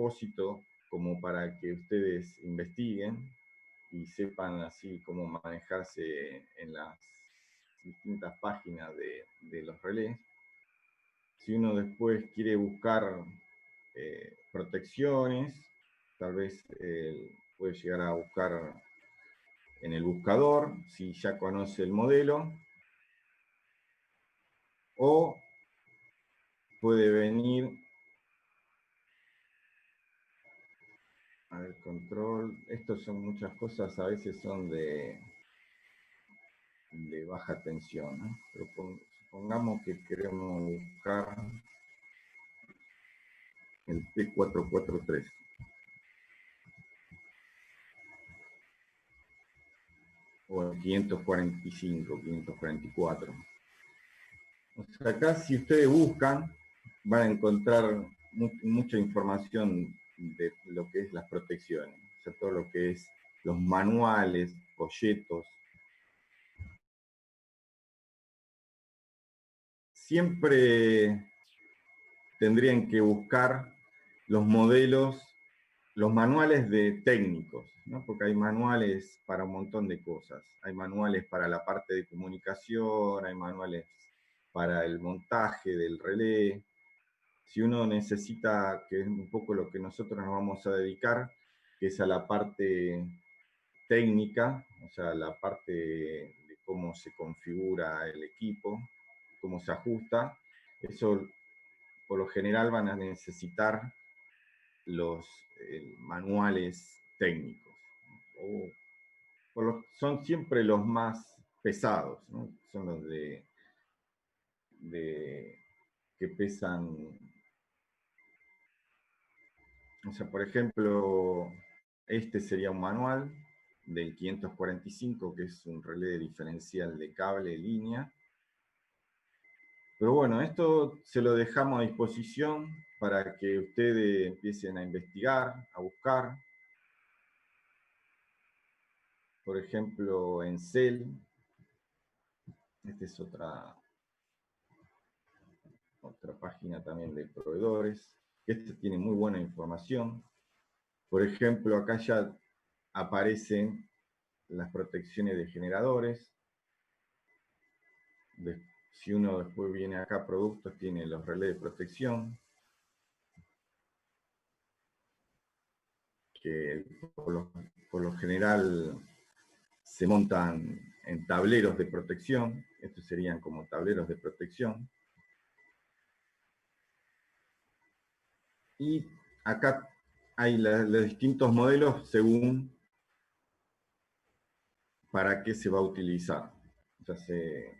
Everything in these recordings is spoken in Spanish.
propósito como para que ustedes investiguen y sepan así cómo manejarse en las distintas páginas de los relés. Si uno después quiere buscar protecciones, tal vez puede llegar a buscar en el buscador, si ya conoce el modelo, o puede venir a ver, control. Estos son muchas cosas, a veces son de baja tensión, ¿no? Pero supongamos que queremos buscar el P443. O el 545, 544. O sea, acá si ustedes buscan, van a encontrar mucha información de lo que es las protecciones. O sea, todo lo que es los manuales, folletos. Siempre tendrían que buscar los modelos, los manuales de técnicos, ¿no? Porque hay manuales para un montón de cosas. Hay manuales para la parte de comunicación, hay manuales para el montaje del relé. Si uno necesita, que es un poco lo que nosotros nos vamos a dedicar, que es a la parte técnica, o sea, la parte de cómo se configura el equipo, cómo se ajusta, eso por lo general van a necesitar los manuales técnicos. Son siempre los más pesados, ¿no? Son los que pesan. O sea, por ejemplo, este sería un manual del 545, que es un relé diferencial de cable, línea. Pero bueno, esto se lo dejamos a disposición para que ustedes empiecen a investigar, a buscar. Por ejemplo, en CEL, esta es otra página también de proveedores. Este tiene muy buena información. Por ejemplo, acá ya aparecen las protecciones de generadores. Si uno después viene acá a productos, tiene los relés de protección, que por lo general se montan en tableros de protección. Estos serían como tableros de protección. Y acá hay los distintos modelos según para qué se va a utilizar. Ya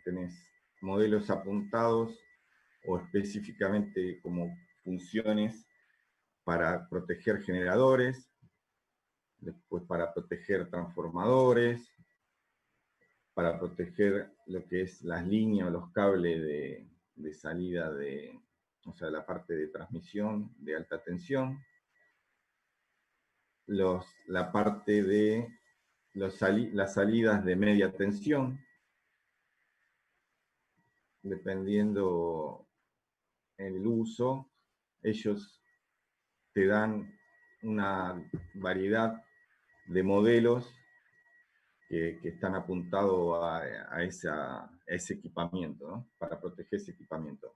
tenés modelos apuntados o específicamente como funciones para proteger generadores, después para proteger transformadores, para proteger lo que es las líneas o los cables de salida o sea, la parte de transmisión de alta tensión, la parte de las salidas de media tensión, dependiendo el uso, ellos te dan una variedad de modelos que están apuntados a ese equipamiento, ¿no? Para proteger ese equipamiento.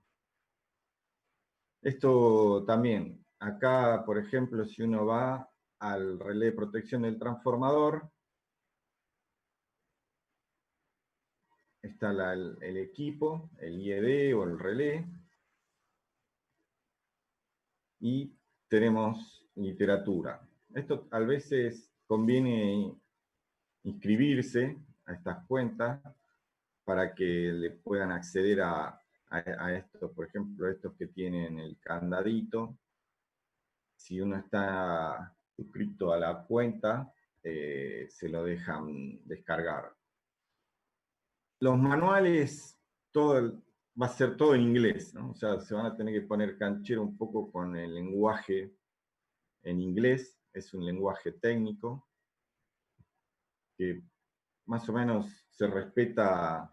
Esto también, acá, por ejemplo, si uno va al relé de protección del transformador, está el equipo, el IED o el relé, y tenemos literatura. Esto a veces conviene inscribirse a estas cuentas para que le puedan acceder a esto, por ejemplo, estos que tienen el candadito. Si uno está suscrito a la cuenta, se lo dejan descargar. Los manuales, va a ser todo en inglés, ¿no? O sea, se van a tener que poner canchero un poco con el lenguaje en inglés. Es un lenguaje técnico que más o menos se respeta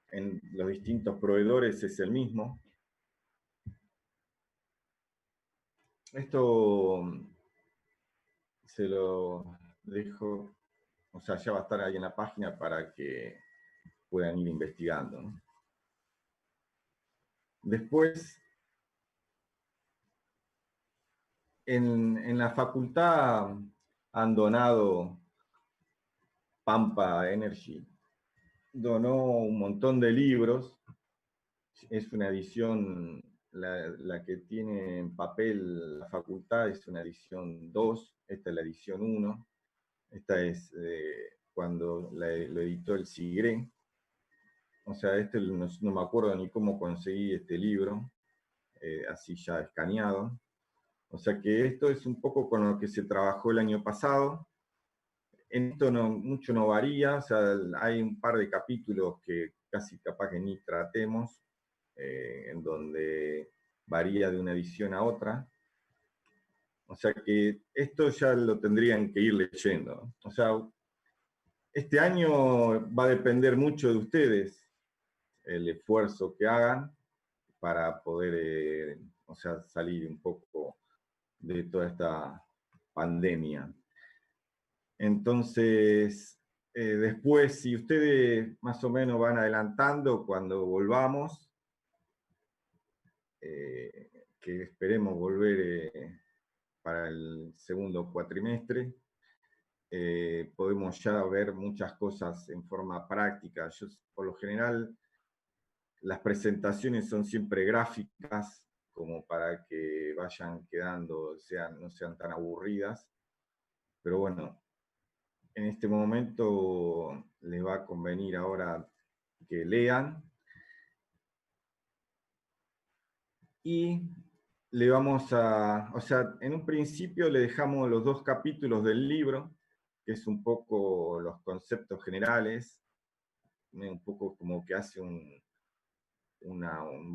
en los distintos proveedores, es el mismo. Esto se lo dejo, o sea, ya va a estar ahí en la página para que puedan ir investigando, ¿no? Después, en la facultad han donado Pampa Energy, donó un montón de libros. Es una edición, la que tiene en papel la facultad es una edición 2, esta es la edición 1, esta es cuando lo editó el Sigre. O sea, no me acuerdo ni cómo conseguí este libro, así ya escaneado. O sea que esto es un poco con lo que se trabajó el año pasado. En esto mucho no varía, o sea, hay un par de capítulos que casi capaz que ni tratemos, en donde varía de una edición a otra. O sea que esto ya lo tendrían que ir leyendo. O sea, este año va a depender mucho de ustedes, el esfuerzo que hagan para poder, o sea, salir un poco de toda esta pandemia. Entonces, después, si ustedes más o menos van adelantando cuando volvamos, que esperemos volver para el segundo cuatrimestre, podemos ya ver muchas cosas en forma práctica. Yo, por lo general, las presentaciones son siempre gráficas, como para que vayan quedando, no sean tan aburridas. Pero bueno, en este momento les va a convenir ahora que lean y le vamos a, o sea, en un principio le dejamos los 2 capítulos del libro, que es un poco los conceptos generales, un poco como que hace un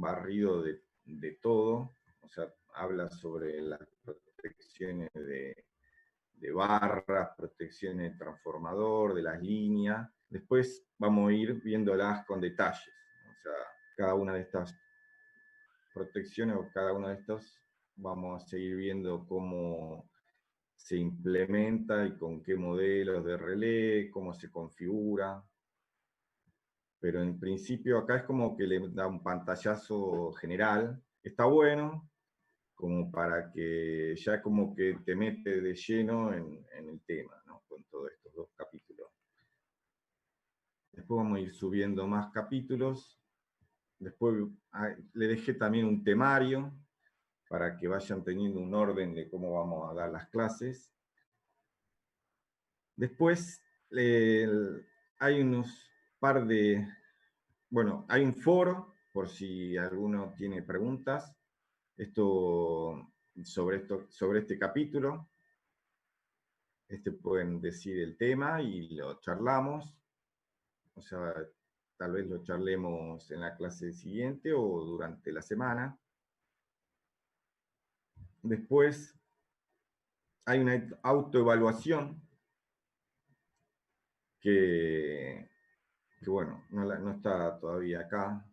barrido de todo, o sea, habla sobre las protecciones de barras, protecciones de transformador, de las líneas. Después vamos a ir viéndolas con detalles, o sea, cada una de estas protecciones o cada uno de estos vamos a seguir viendo cómo se implementa y con qué modelos de relé, cómo se configura. Pero en principio acá es como que le da un pantallazo general. Está bueno, como para que ya como que te mete de lleno en el tema, ¿no? Con todos estos 2 capítulos. Después vamos a ir subiendo más capítulos. Después le dejé también un temario para que vayan teniendo un orden de cómo vamos a dar las clases. Después hay unos par de, bueno, hay un foro por si alguno tiene preguntas sobre este capítulo. Pueden decir el tema y lo charlamos. O sea, tal vez lo charlemos en la clase siguiente o durante la semana. Después hay una autoevaluación que bueno, no está todavía acá,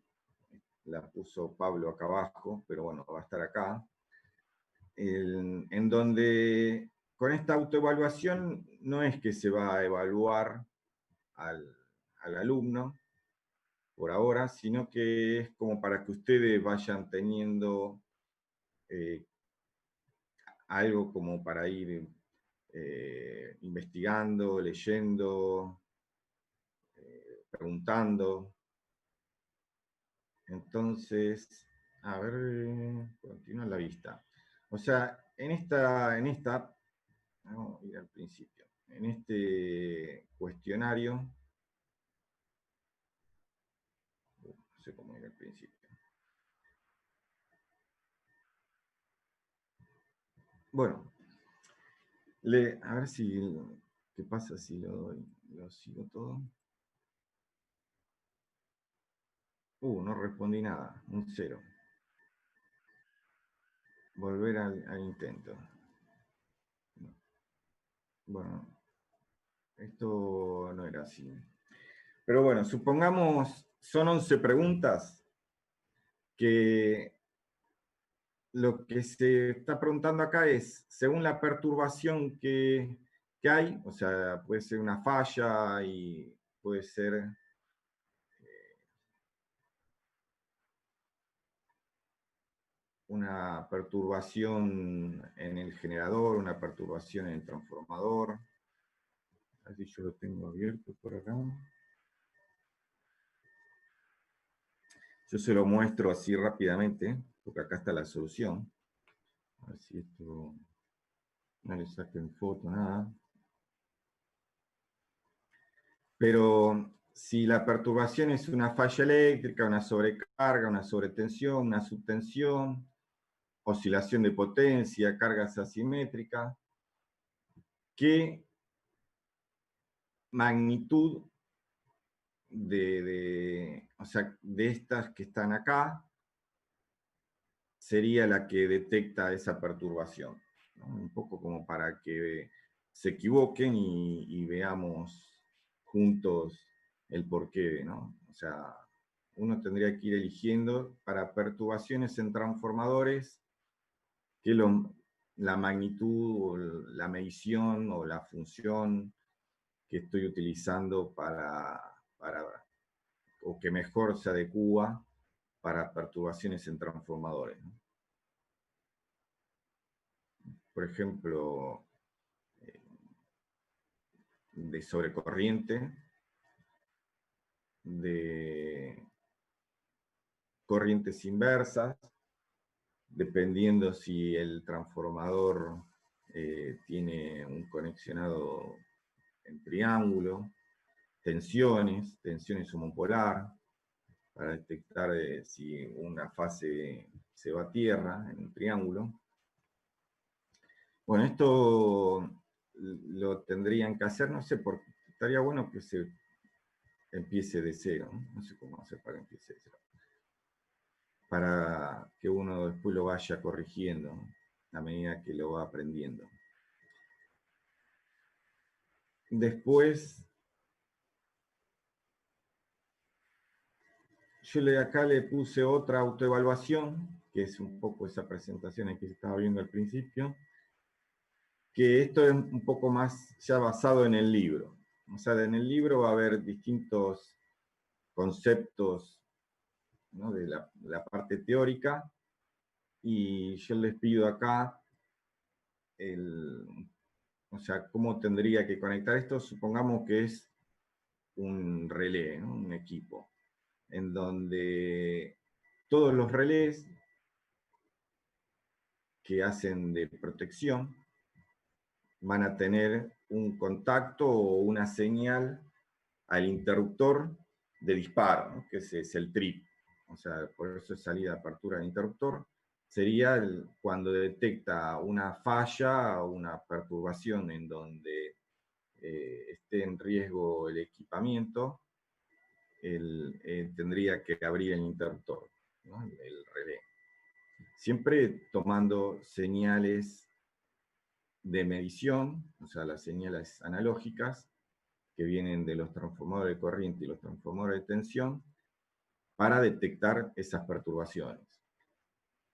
la puso Pablo acá abajo, pero bueno, va a estar acá, en donde con esta autoevaluación no es que se va a evaluar al alumno por ahora, sino que es como para que ustedes vayan teniendo eh, algo como para ir investigando, leyendo, preguntando. Entonces, a ver, continúa la vista. O sea, vamos a ir al principio, en este cuestionario, no sé cómo ir al principio. Bueno, a ver qué pasa si lo sigo todo. No respondí nada, un 0. Volver al intento. Bueno, esto no era así. Pero bueno, supongamos, son 11 preguntas que lo que se está preguntando acá es, según la perturbación que hay, o sea, puede ser una falla y puede ser una perturbación en el generador, una perturbación en el transformador. Así yo lo tengo abierto por acá. Yo se lo muestro así rápidamente, porque acá está la solución. A ver si esto no le saquen foto, nada. Pero si la perturbación es una falla eléctrica, una sobrecarga, una sobretensión, una subtensión, oscilación de potencia, cargas asimétricas, ¿qué magnitud o sea, de estas que están acá sería la que detecta esa perturbación? ¿No? Un poco como para que se equivoquen y veamos juntos el porqué, ¿no? O sea, uno tendría que ir eligiendo para perturbaciones en transformadores que la magnitud, la medición o la función que estoy utilizando para o que mejor se adecua para perturbaciones en transformadores, ¿no? Por ejemplo, de sobrecorriente, de corrientes inversas, dependiendo si el transformador tiene un conexionado en triángulo, tensiones homopolar, para detectar si una fase se va a tierra en un triángulo. Bueno, esto lo tendrían que hacer, no sé, porque estaría bueno que se empiece de cero, ¿no? No sé cómo hacer para que empiece de cero, para que uno después lo vaya corrigiendo, ¿no?, a medida que lo va aprendiendo. Después, acá le puse otra autoevaluación, que es un poco esa presentación que se estaba viendo al principio, que esto es un poco más ya basado en el libro. O sea, en el libro va a haber distintos conceptos, ¿no?, de la parte teórica, y yo les pido acá o sea, cómo tendría que conectar esto. Supongamos que es un relé, ¿no?, un equipo, en donde todos los relés que hacen de protección van a tener un contacto o una señal al interruptor de disparo, ¿no?, que ese es el trip. O sea, por eso es salida, apertura del interruptor. Sería cuando detecta una falla o una perturbación en donde esté en riesgo el equipamiento, tendría que abrir el interruptor, ¿no?, el relé. Siempre tomando señales de medición, o sea, las señales analógicas que vienen de los transformadores de corriente y los transformadores de tensión, para detectar esas perturbaciones.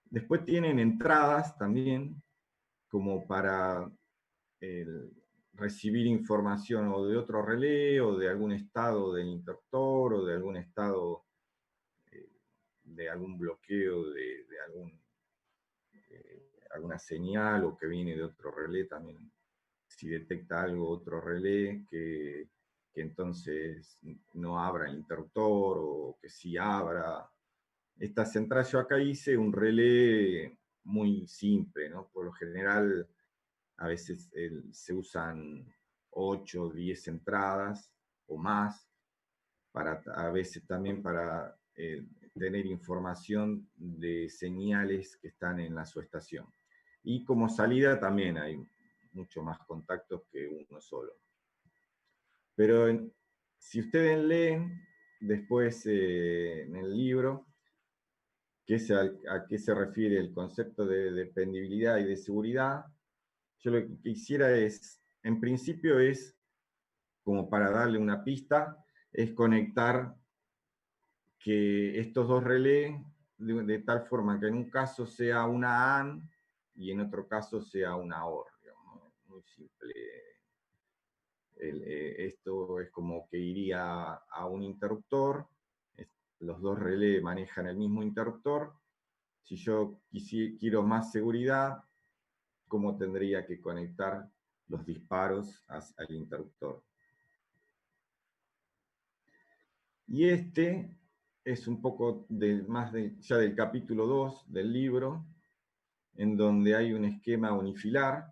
Después tienen entradas también, como para recibir información o de otro relé, o de algún estado del interruptor, o de algún estado de algún bloqueo de alguna señal, o que viene de otro relé también. Si detecta algo otro relé, que entonces no abra el interruptor, o que sí abra. Estas entradas, yo acá hice un relé muy simple, ¿no? Por lo general, a veces se usan 8 o 10 entradas o más, a veces también para tener información de señales que están en la subestación. Y como salida también hay mucho más contactos que uno solo. Pero si ustedes leen después en el libro, a qué se refiere el concepto de dependibilidad y de seguridad, yo lo que quisiera es, en principio es, como para darle una pista, es conectar que estos dos relés de tal forma que en un caso sea una AND y en otro caso sea una OR, digamos, ¿no? Muy simple. Esto es como que iría a un interruptor, los dos relés manejan el mismo interruptor. Si yo quiero más seguridad, ¿cómo tendría que conectar los disparos al interruptor? Y este es un poco ya del capítulo 2 del libro, en donde hay un esquema unifilar.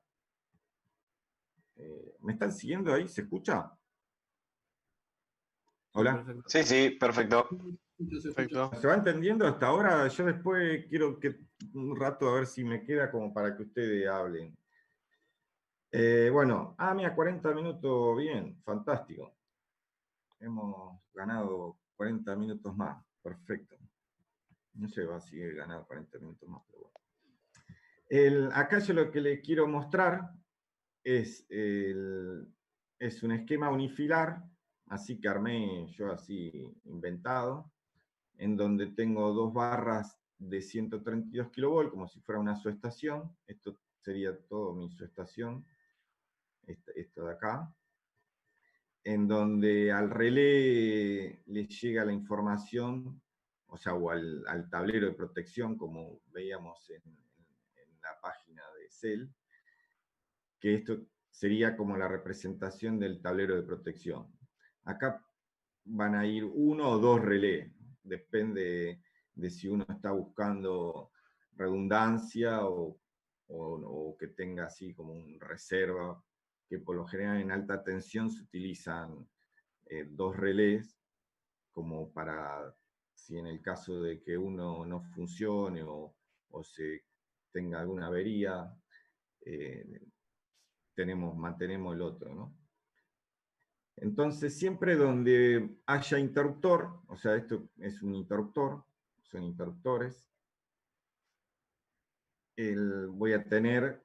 ¿Me están siguiendo ahí? ¿Se escucha? Sí, Hola. perfecto. Sí, sí, perfecto. Se escucha. ¿Se va entendiendo hasta ahora? Yo después quiero que un rato a ver si me queda como para que ustedes hablen. Bueno, mira, 40 minutos, bien, fantástico. Hemos ganado 40 minutos más, perfecto. No sé, va a seguir ganando 40 minutos más, pero bueno. Acá yo lo que les quiero mostrar es un esquema unifilar, así que armé yo así inventado, en donde tengo dos barras de 132 kV, como si fuera una subestación. Esto sería todo mi subestación, esto de acá, en donde al relé le llega la información, o sea, o al tablero de protección, como veíamos en la página de CEL, que esto sería como la representación del tablero de protección. Acá van a ir uno o dos relés, depende de si uno está buscando redundancia o que tenga así como un reserva, que por lo general en alta tensión se utilizan dos relés, como para, si en el caso de que uno no funcione o se tenga alguna avería, eh, mantenemos el otro, ¿no? Entonces, siempre donde haya interruptor, o sea, esto es un interruptor, son interruptores, voy a tener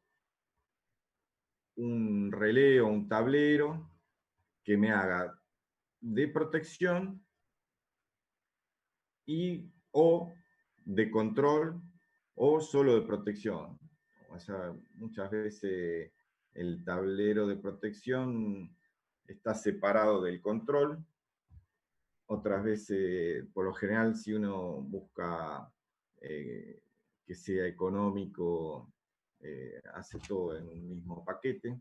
un relé o un tablero que me haga de protección o de control o solo de protección. O sea, muchas veces el tablero de protección está separado del control. Otras veces, por lo general, si uno busca que sea económico, hace todo en un mismo paquete.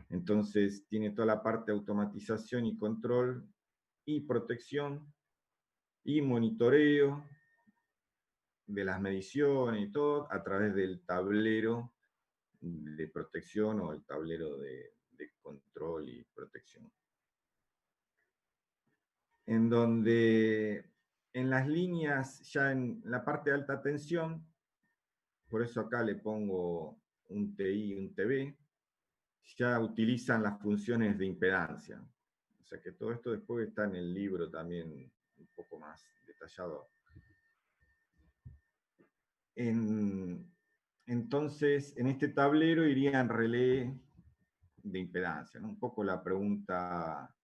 Entonces tiene toda la parte de automatización y control y protección y monitoreo de las mediciones y todo a través del tablero de protección o el tablero de control y protección. En donde en las líneas, ya en la parte de alta tensión, por eso acá le pongo un TI y un TB, ya utilizan las funciones de impedancia. O sea que todo esto después está en el libro también un poco más detallado. Entonces, en este tablero irían relé de impedancia, ¿no? Un poco la pregunta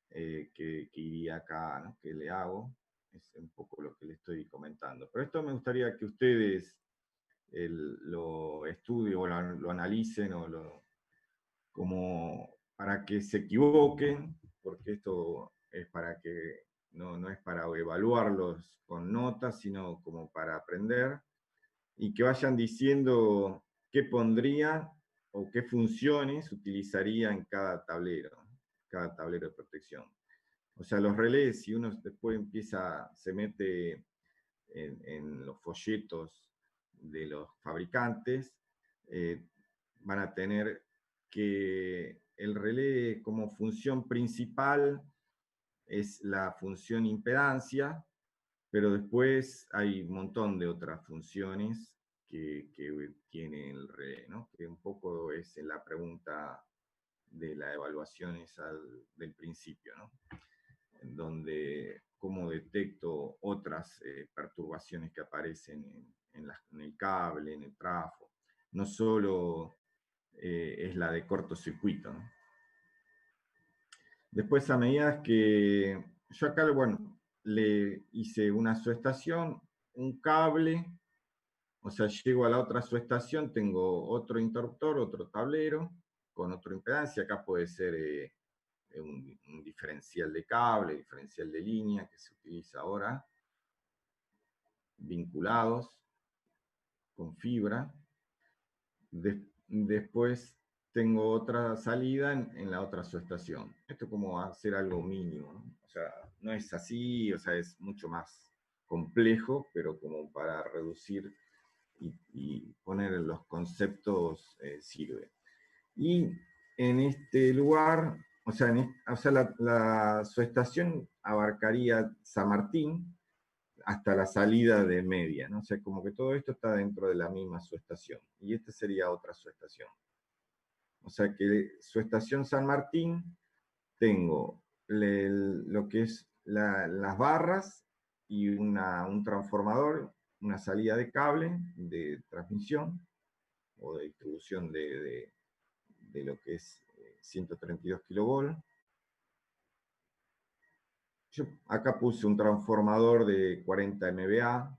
que iría acá, ¿no? Que le hago, es un poco lo que le estoy comentando. Pero esto me gustaría que ustedes lo estudien o lo analicen como para que se equivoquen, porque esto es para que no es para evaluarlos con notas, sino como para aprender, y que vayan diciendo qué pondrían o qué funciones utilizaría en cada tablero de protección. O sea, los relés, si uno después se mete en los folletos de los fabricantes, van a tener que el relé como función principal es la función impedancia, pero después hay un montón de otras funciones que tiene el relé, ¿no? Que un poco es la pregunta de la evaluación esa del principio, ¿no? En donde cómo detecto otras perturbaciones que aparecen en el cable, en el trafo. No solo es la de cortocircuito, ¿no? Después, a medida que yo acá, bueno, le hice una subestación, un cable, o sea, llego a la otra subestación, tengo otro interruptor, otro tablero, con otra impedancia. Acá puede ser un diferencial de cable, diferencial de línea, que se utiliza ahora, vinculados con fibra. Después tengo otra salida en la otra subestación. Esto es como hacer algo mínimo, ¿no? O sea, no es así, o sea, es mucho más complejo, pero como para reducir y poner los conceptos sirve. Y en este lugar, o sea, la subestación abarcaría San Martín hasta la salida de Media, ¿no? O sea, como que todo esto está dentro de la misma subestación. Y esta sería otra subestación. O sea que subestación San Martín, tengo lo que es las barras y un transformador, una salida de cable de transmisión o de distribución de lo que es 132 kilovolts. Yo acá puse un transformador de 40 MVA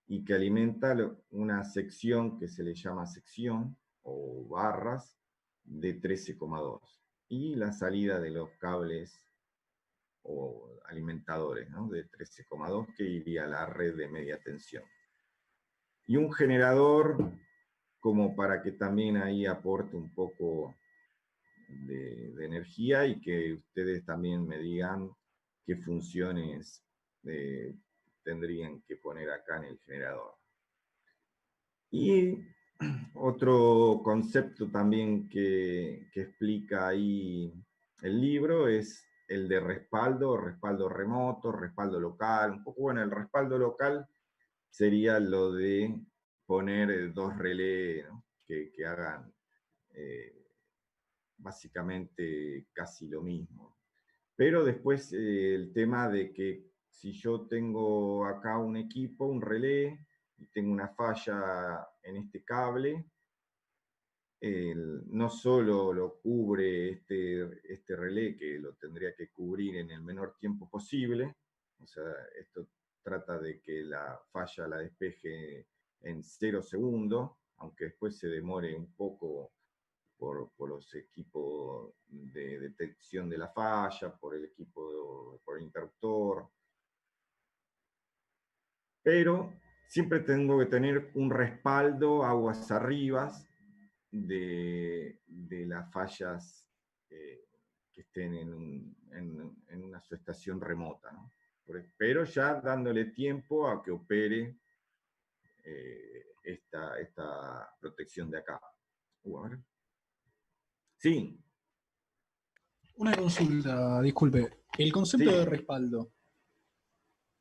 y que alimenta una sección que se le llama sección o barras de 13,2. Y la salida de los cables o alimentadores, ¿no? De 13,2 que iría a la red de media tensión. Y un generador como para que también ahí aporte un poco de energía y que ustedes también me digan qué funciones tendrían que poner acá en el generador. Y otro concepto también que explica ahí el libro es el de respaldo remoto, respaldo local. Un poco, bueno, el respaldo local sería lo de poner dos relés, ¿no? que hagan básicamente casi lo mismo. Pero después el tema de que si yo tengo acá un equipo, un relé, y tengo una falla en este cable, no solo lo cubre este relé, que lo tendría que cubrir en el menor tiempo posible, o sea, esto trata de que la falla la despeje en 0 segundos, aunque después se demore un poco por los equipos de detección de la falla, por el equipo, por el interruptor, pero siempre tengo que tener un respaldo aguas arriba de las fallas que estén en una subestación remota, ¿no? Pero ya dándole tiempo a que opere esta protección de acá. A ver. Sí, Una consulta, disculpe. El concepto de sí. respaldo,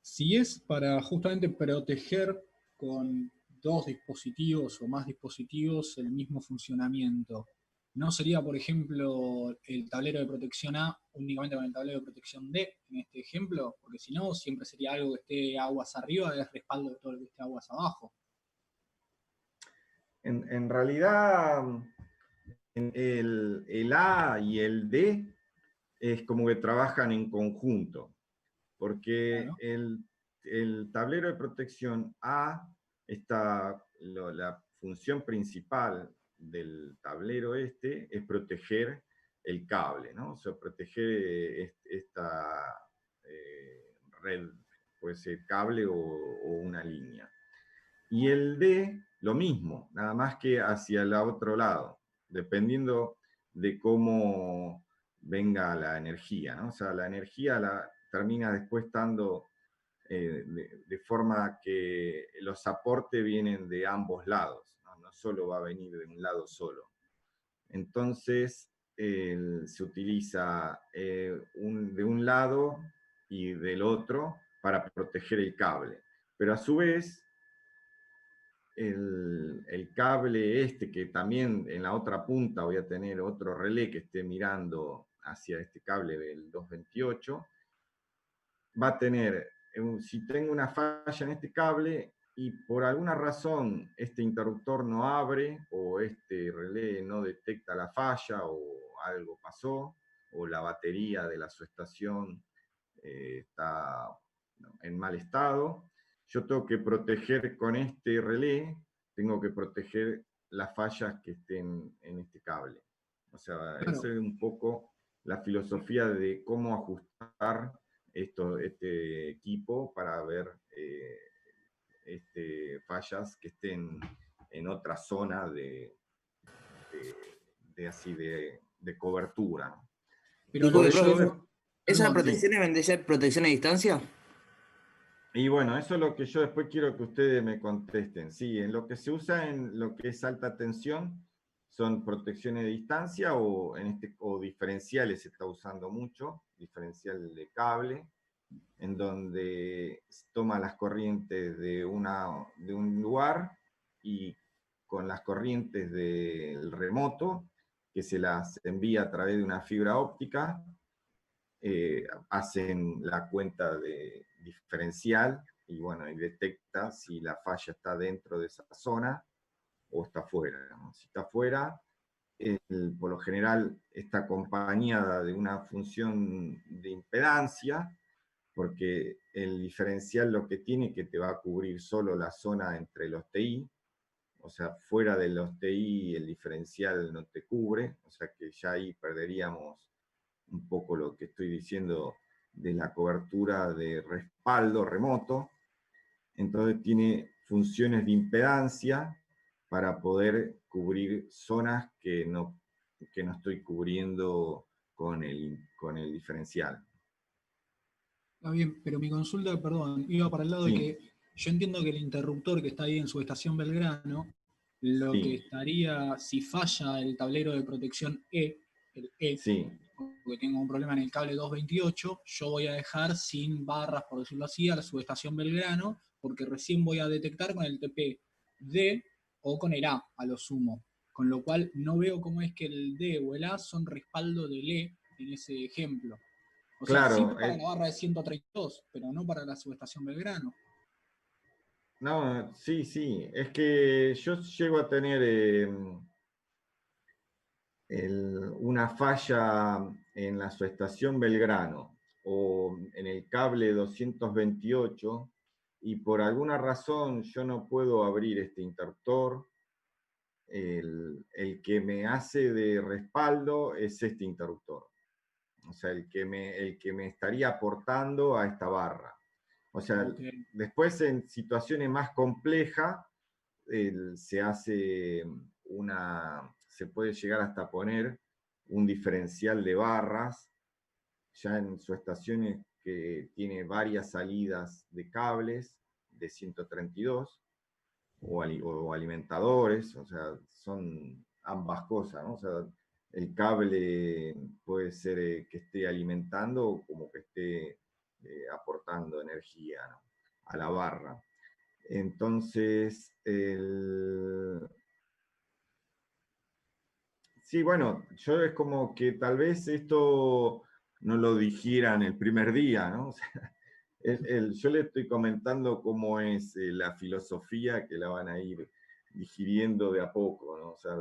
si es para justamente proteger con dos dispositivos o más dispositivos el mismo funcionamiento, ¿no sería, por ejemplo, el tablero de protección A únicamente con el tablero de protección D en este ejemplo? Porque si no, siempre sería algo que esté aguas arriba, es respaldo de todo lo que esté aguas abajo. En realidad, el A y el D es como que trabajan en conjunto, porque Claro. el tablero de protección A está, la función principal del tablero este es proteger el cable, ¿no? O sea, proteger esta red, puede ser cable o una línea. Y el D, lo mismo, nada más que hacia el otro lado, dependiendo de cómo venga la energía, ¿no? O sea, la energía termina después estando de forma que los aportes vienen de ambos lados, ¿no? No solo va a venir de un lado solo. Entonces, se utiliza de un lado y del otro para proteger el cable. Pero a su vez, el cable este, que también en la otra punta voy a tener otro relé que esté mirando hacia este cable del 228, va a tener, si tengo una falla en este cable y por alguna razón este interruptor no abre o este relé no detecta la falla o algo pasó o la batería de la subestación está en mal estado, yo tengo que proteger con este relé, tengo que proteger las fallas que estén en este cable. O sea, esa Claro, es un poco la filosofía de cómo ajustar este equipo para ver fallas que estén en otra zona de cobertura, ¿no? pero lo Disculpe, Por que profe, yo, eso, ¿esas perdón, sí. protecciones vendría a ser protección a distancia? Y bueno, eso es lo que yo después quiero que ustedes me contesten. Sí, en lo que se usa en lo que es alta tensión son protecciones de distancia o diferenciales, se está usando mucho, diferencial de cable, en donde toma las corrientes de un lugar y con las corrientes del remoto, que se las envía a través de una fibra óptica, hacen la cuenta de diferencial y bueno, y detecta si la falla está dentro de esa zona o está fuera, ¿no? Si está fuera, por lo general está acompañada de una función de impedancia, porque el diferencial lo que tiene es que te va a cubrir solo la zona entre los TI, o sea, fuera de los TI el diferencial no te cubre, o sea que ya ahí perderíamos un poco lo que estoy diciendo de la cobertura de respaldo remoto. Entonces tiene funciones de impedancia para poder cubrir zonas que no estoy cubriendo con el diferencial. está bien, pero mi consulta, perdón, iba para el lado de Sí, que yo entiendo que el interruptor que está ahí en su estación Belgrano, lo que sí, estaría, si falla el tablero de protección el E, sí, porque tengo un problema en el cable 228, yo voy a dejar sin barras, por decirlo así, a la subestación Belgrano, porque recién voy a detectar con el TP D o con el A lo sumo. Con lo cual no veo cómo es que el D o el A son respaldo del E en ese ejemplo. O sea, sirve claro. para la barra de 132, pero no para la subestación Belgrano. No, sí, sí, es que yo llego a tener una falla en la subestación Belgrano o en el cable 228 y por alguna razón yo no puedo abrir este interruptor, el que me hace de respaldo es este interruptor. O sea, el que me estaría aportando a esta barra. O sea, Ok. después en situaciones más complejas se puede llegar hasta poner un diferencial de barras, ya en su estaciones que tiene varias salidas de cables de 132 o alimentadores, o sea, son ambas cosas, ¿no? O sea, el cable puede ser que esté alimentando o como que esté aportando energía, ¿no?, a la barra. Entonces, sí, bueno, yo es como que tal vez esto no lo digieran el primer día, ¿no? O sea, yo le estoy comentando cómo es la filosofía que la van a ir digiriendo de a poco, ¿no? O sea,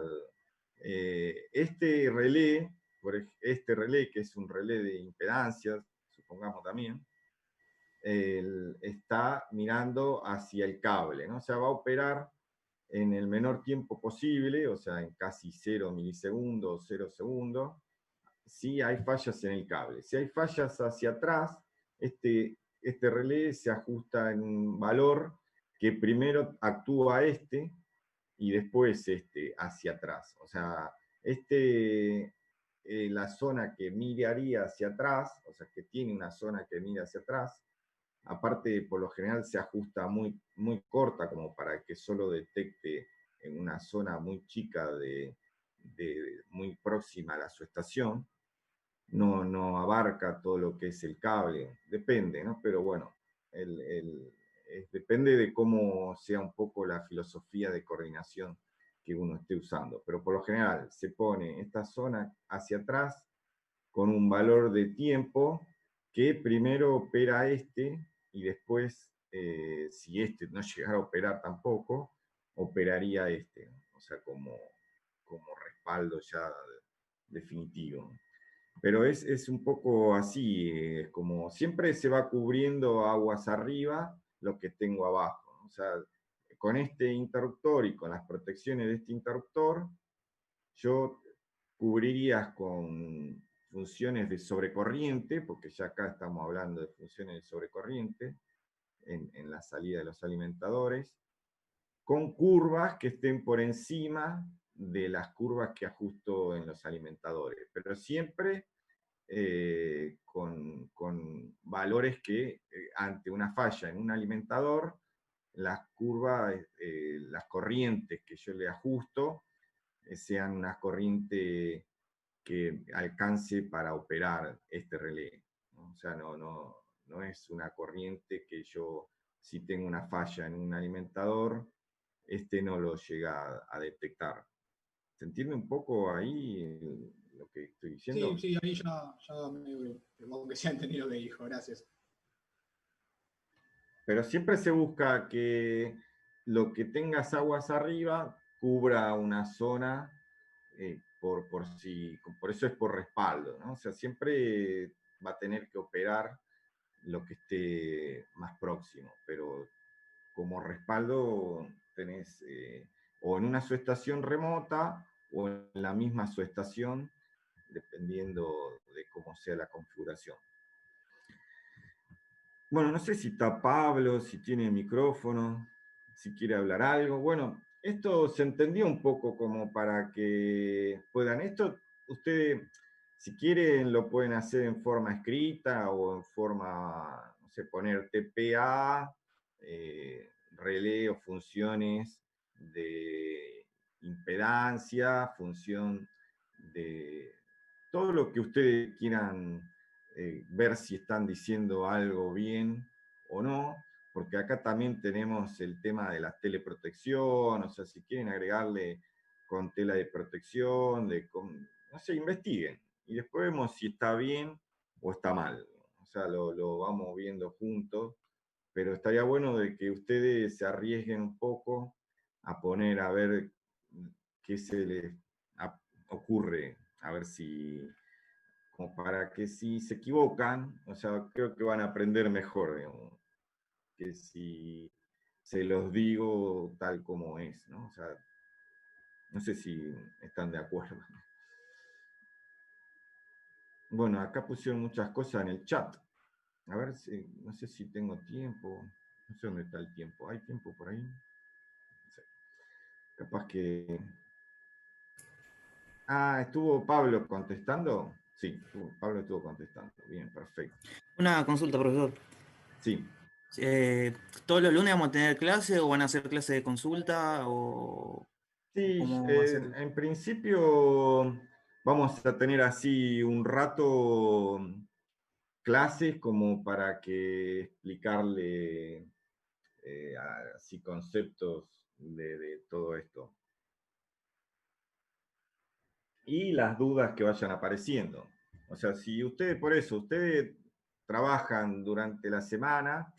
este relé, este relé, que es un relé de impedancias, supongamos también, está mirando hacia el cable, ¿no? O sea, va a operar en el menor tiempo posible, o sea, en casi 0 milisegundos, 0 segundos, si hay fallas en el cable. Si hay fallas hacia atrás, este relé se ajusta en un valor que primero actúa y después hacia atrás. O sea, la zona que miraría hacia atrás, o sea, que tiene una zona que mira hacia atrás, aparte por lo general se ajusta muy, muy corta como para que solo detecte en una zona muy chica muy próxima a su estación, no abarca todo lo que es el cable, depende, ¿no? Pero bueno, depende de cómo sea un poco la filosofía de coordinación que uno esté usando, pero por lo general se pone esta zona hacia atrás con un valor de tiempo que primero opera y después, si no llegara a operar tampoco, operaría ¿no? O sea, como respaldo ya definitivo. Pero es un poco así, como siempre se va cubriendo aguas arriba lo que tengo abajo, ¿no? O sea, con este interruptor y con las protecciones de este interruptor, yo cubriría con funciones de sobrecorriente, porque ya acá estamos hablando de funciones de sobrecorriente en la salida de los alimentadores, con curvas que estén por encima de las curvas que ajusto en los alimentadores, pero siempre con valores que ante una falla en un alimentador, las curvas, las corrientes que yo le ajusto, sean una corriente que alcance para operar este relé, ¿no? O sea, no es una corriente que yo, si tengo una falla en un alimentador, no lo llega a detectar. ¿Se entiende un poco ahí lo que estoy Sí, diciendo? sí, ahí aunque sea entendido lo que dijo, gracias. Pero siempre se busca que lo que tengas aguas arriba cubra una zona por eso es por respaldo, ¿no? O sea, siempre va a tener que operar lo que esté más próximo, pero como respaldo tenés o en una subestación remota o en la misma subestación, dependiendo de cómo sea la configuración. Bueno, no sé si está Pablo, si tiene micrófono, si quiere hablar algo. Bueno, esto se entendió un poco como para que puedan. Esto, ustedes, si quieren, lo pueden hacer en forma escrita o en forma, no sé, poner TPA, relé o funciones de impedancia, función de todo lo que ustedes quieran ver si están diciendo algo bien o no, porque acá también tenemos el tema de la teleprotección, o sea, si quieren agregarle con tela de protección, no sé, investiguen, y después vemos si está bien o está mal, o sea, lo vamos viendo juntos, pero estaría bueno de que ustedes se arriesguen un poco a poner a ver qué se les ocurre, a ver si como para que si se equivocan, o sea, creo que van a aprender mejor, digamos, que si se los digo tal como es, ¿no? O sea, no sé si están de acuerdo. Bueno, acá pusieron muchas cosas en el chat. A ver, no sé si tengo tiempo. No sé dónde está el tiempo. ¿Hay tiempo por ahí? No sé. Capaz que... Ah, ¿estuvo Pablo contestando? Sí, Pablo estuvo contestando. Bien, perfecto. Una consulta, profesor. Sí, ¿Todos los lunes vamos a tener clase o van a hacer clase de consulta o sí, cómo va a ser? en principio vamos a tener así un rato clases como para que explicarle así conceptos de todo esto. Y las dudas que vayan apareciendo. O sea, si ustedes, por eso, ustedes trabajan durante la semana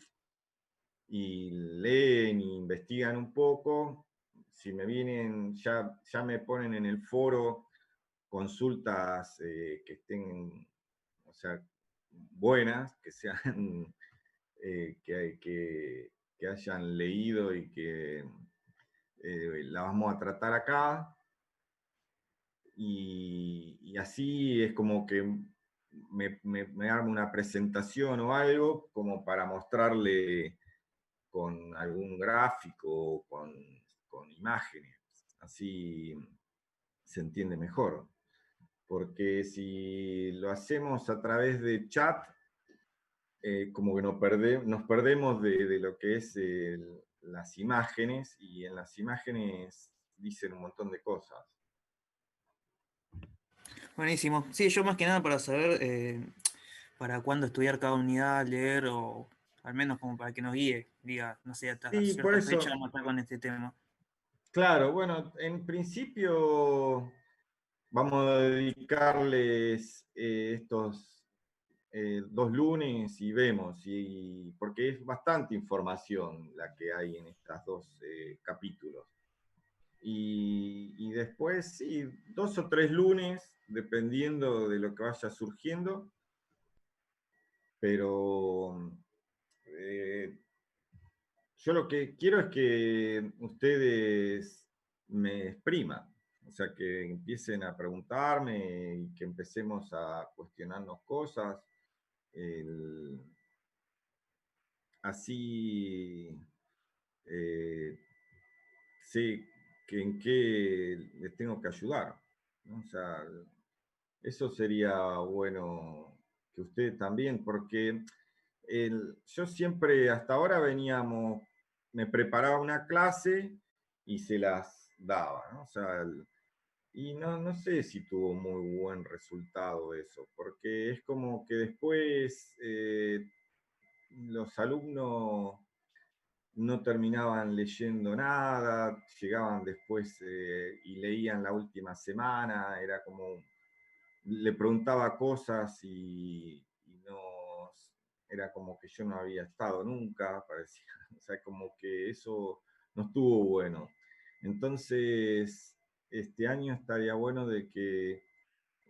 y leen e investigan un poco, si me vienen, ya me ponen en el foro consultas que estén, o sea, buenas, que sean, que hayan leído y que la vamos a tratar acá. Y así es como que me armo una presentación o algo como para mostrarle con algún gráfico, con imágenes. Así se entiende mejor. Porque si lo hacemos a través de chat, como que nos perdemos de lo que es las imágenes, y en las imágenes dicen un montón de cosas. Buenísimo. Sí, yo más que nada para saber para cuándo estudiar cada unidad, leer o al menos como para que nos guíe, diga, no sé, a Sí, por cierta fecha eso, vamos a estar con este tema. claro, bueno, en principio vamos a dedicarles estos 2 lunes y vemos, porque es bastante información la que hay en estos 2 capítulos. Y después, sí, 2 o 3 lunes, dependiendo de lo que vaya surgiendo, pero yo lo que quiero es que ustedes me expriman, o sea, que empiecen a preguntarme y que empecemos a cuestionarnos cosas. Así sé que en qué les tengo que ayudar, ¿no? O sea, eso sería bueno que ustedes también, porque yo siempre, hasta ahora me preparaba una clase y se las daba, ¿no? O sea, y no sé si tuvo muy buen resultado eso, porque es como que después los alumnos no terminaban leyendo nada, llegaban después y leían la última semana, era como, le preguntaba cosas y no, era como que yo no había estado nunca, parecía, o sea, como que eso no estuvo bueno. Entonces, este año estaría bueno de que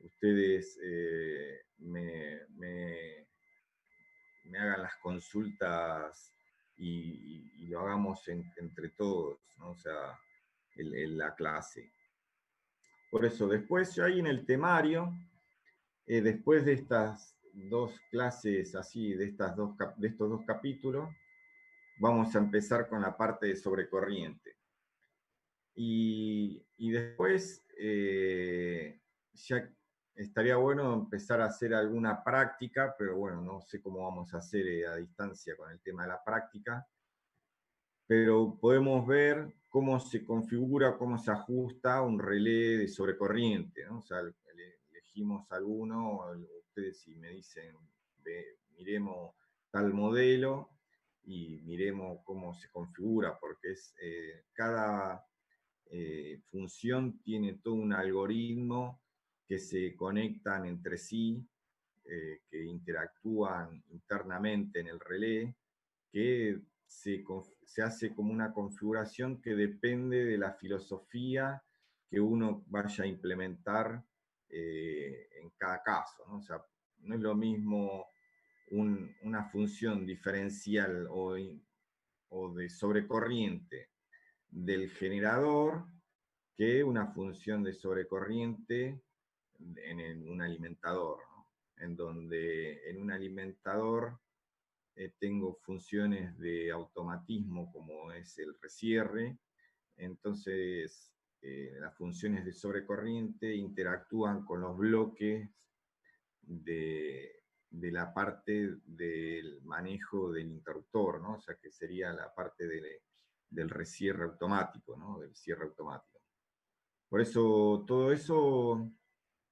ustedes me hagan las consultas y lo hagamos entre todos, ¿no? O sea, la clase. Por eso, después yo ahí en el temario, después de estas dos clases así, de estos dos capítulos, vamos a empezar con la parte de sobrecorriente. Y después ya estaría bueno empezar a hacer alguna práctica, pero bueno, no sé cómo vamos a hacer a distancia con el tema de la práctica, pero podemos ver cómo se configura, cómo se ajusta un relé de sobrecorriente, ¿no? O sea, elegimos alguno, ustedes si me dicen, miremos tal modelo y miremos cómo se configura, porque cada función tiene todo un algoritmo que se conectan entre sí, que interactúan internamente en el relé, que se hace como una configuración que depende de la filosofía que uno vaya a implementar en cada caso, ¿no? O sea, no es lo mismo una función diferencial o de sobrecorriente del generador que una función de sobrecorriente en un alimentador, ¿no? En donde en un alimentador tengo funciones de automatismo como es el recierre, entonces las funciones de sobrecorriente interactúan con los bloques de la parte del manejo del interruptor, ¿no? O sea, que sería la parte del recierre automático, ¿no? Del cierre automático. Por eso, todo eso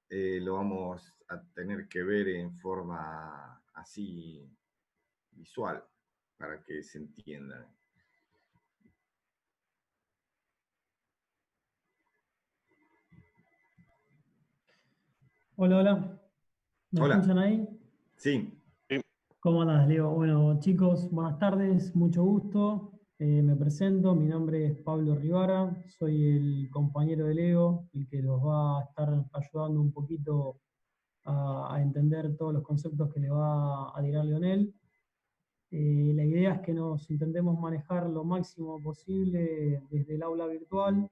lo vamos a tener que ver en forma así visual, para que se entienda. Hola, hola. ¿Me Hola, escuchan ahí? sí, Sí, ¿Cómo andás, Leo? Bueno, chicos, buenas tardes, mucho gusto. Me presento, mi nombre es Pablo Rivara, soy el compañero de Leo, el que los va a estar ayudando un poquito a entender todos los conceptos que le va a tirar Leonel. La idea es que nos intentemos manejar lo máximo posible desde el aula virtual.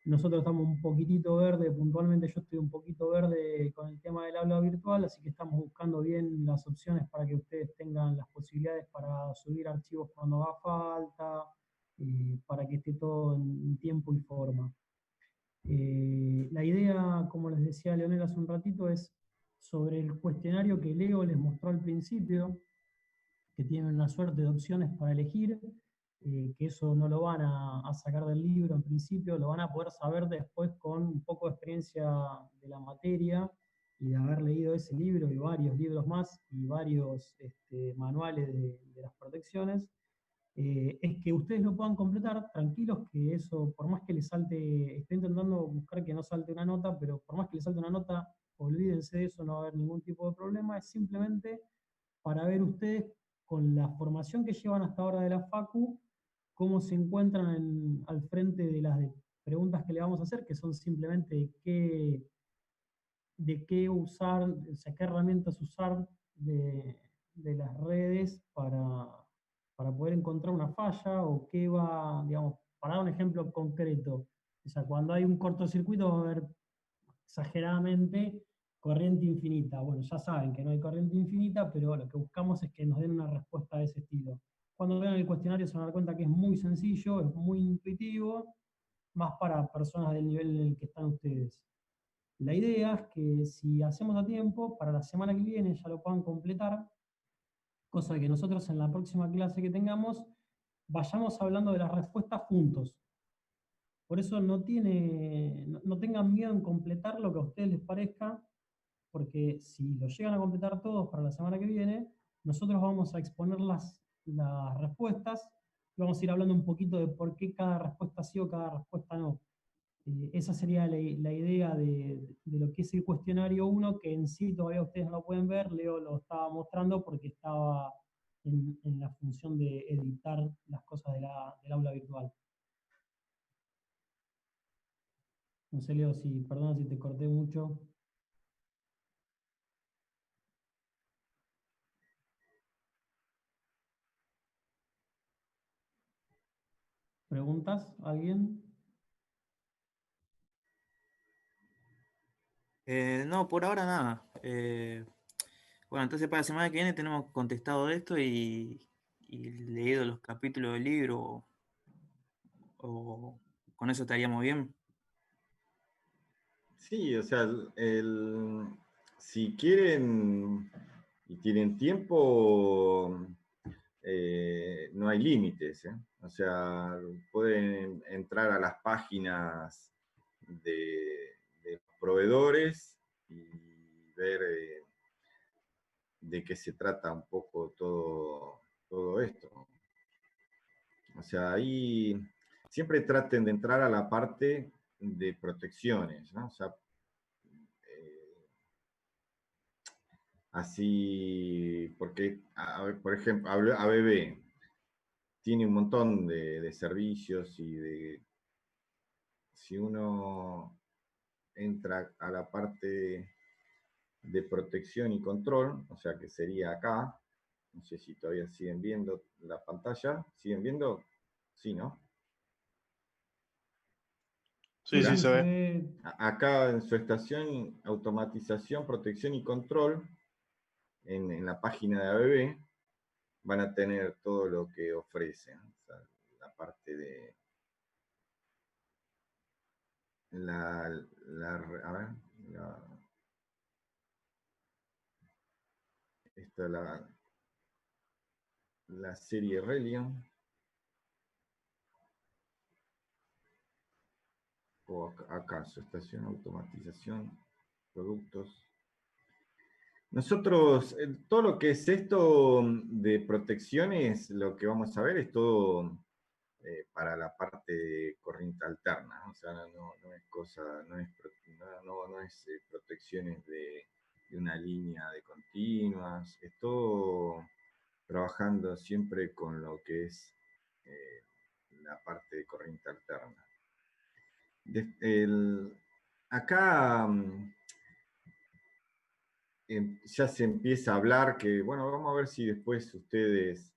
Nosotros estamos un poquitito verde, puntualmente yo estoy un poquito verde con el tema del aula virtual, así que estamos buscando bien las opciones para que ustedes tengan las posibilidades para subir archivos cuando haga falta, para que esté todo en tiempo y forma. La idea, como les decía Leonel hace un ratito, es sobre el cuestionario que Leo les mostró al principio, que tienen una suerte de opciones para elegir, que eso no lo van a sacar del libro en principio, lo van a poder saber después con un poco de experiencia de la materia y de haber leído ese libro y varios libros más y varios manuales de las protecciones. Es que ustedes lo puedan completar, tranquilos que eso, por más que les salte, estoy intentando buscar que no salte una nota, pero por más que les salte una nota, olvídense de eso, no va a haber ningún tipo de problema, es simplemente para ver ustedes con la formación que llevan hasta ahora de la FACU, cómo se encuentran al frente de las preguntas que le vamos a hacer, que son simplemente de qué usar, o sea, qué herramientas usar de las redes para poder encontrar una falla o qué va, digamos, para dar un ejemplo concreto. O sea, cuando hay un cortocircuito va a haber exageradamente corriente infinita. Bueno, ya saben que no hay corriente infinita, pero lo que buscamos es que nos den una respuesta de ese estilo. Cuando vean el cuestionario se van a dar cuenta que es muy sencillo, es muy intuitivo, más para personas del nivel en el que están ustedes. La idea es que si hacemos a tiempo, para la semana que viene ya lo puedan completar, cosa que nosotros en la próxima clase que tengamos vayamos hablando de las respuestas juntos. Por eso no tengan miedo en completar lo que a ustedes les parezca, porque si lo llegan a completar todos para la semana que viene, nosotros vamos a exponer las respuestas y vamos a ir hablando un poquito de por qué cada respuesta sí o cada respuesta no. Esa sería la idea de lo que es el cuestionario 1, que en sí todavía ustedes no lo pueden ver. Leo lo estaba mostrando porque estaba en la función de editar las cosas del aula virtual. No sé, Leo, perdona si te corté mucho. ¿Preguntas? ¿Alguien? No, por ahora nada. Bueno, entonces para la semana que viene tenemos contestado esto y leído los capítulos del libro, o con eso estaríamos bien. Sí, o sea, si quieren y tienen tiempo, no hay límites, ¿eh? O sea, pueden entrar a las páginas de los proveedores y ver de qué se trata un poco todo esto. O sea, ahí siempre traten de entrar a la parte de protecciones, ¿no? O sea, así, porque, por ejemplo, ABB tiene un montón de servicios y si uno entra a la parte de protección y control, o sea que sería acá, no sé si todavía siguen viendo la pantalla, ¿siguen viendo? Sí, ¿no? Sí, sí, Sí, se se ve. ve. Acá en su estación, automatización, protección y control, en la página de ABB, van a tener todo lo que ofrecen. O sea, la parte de a ver, esta la serie Reliant, o acá, su estación, automatización, productos. Nosotros, todo lo que es esto de protecciones, lo que vamos a ver es todo para la parte de corriente alterna, ¿no? O sea, no es cosa, no es protecciones de una línea de continuas, es todo trabajando siempre con lo que es la parte de corriente alterna. Acá ya se empieza a hablar que, bueno, vamos a ver si después ustedes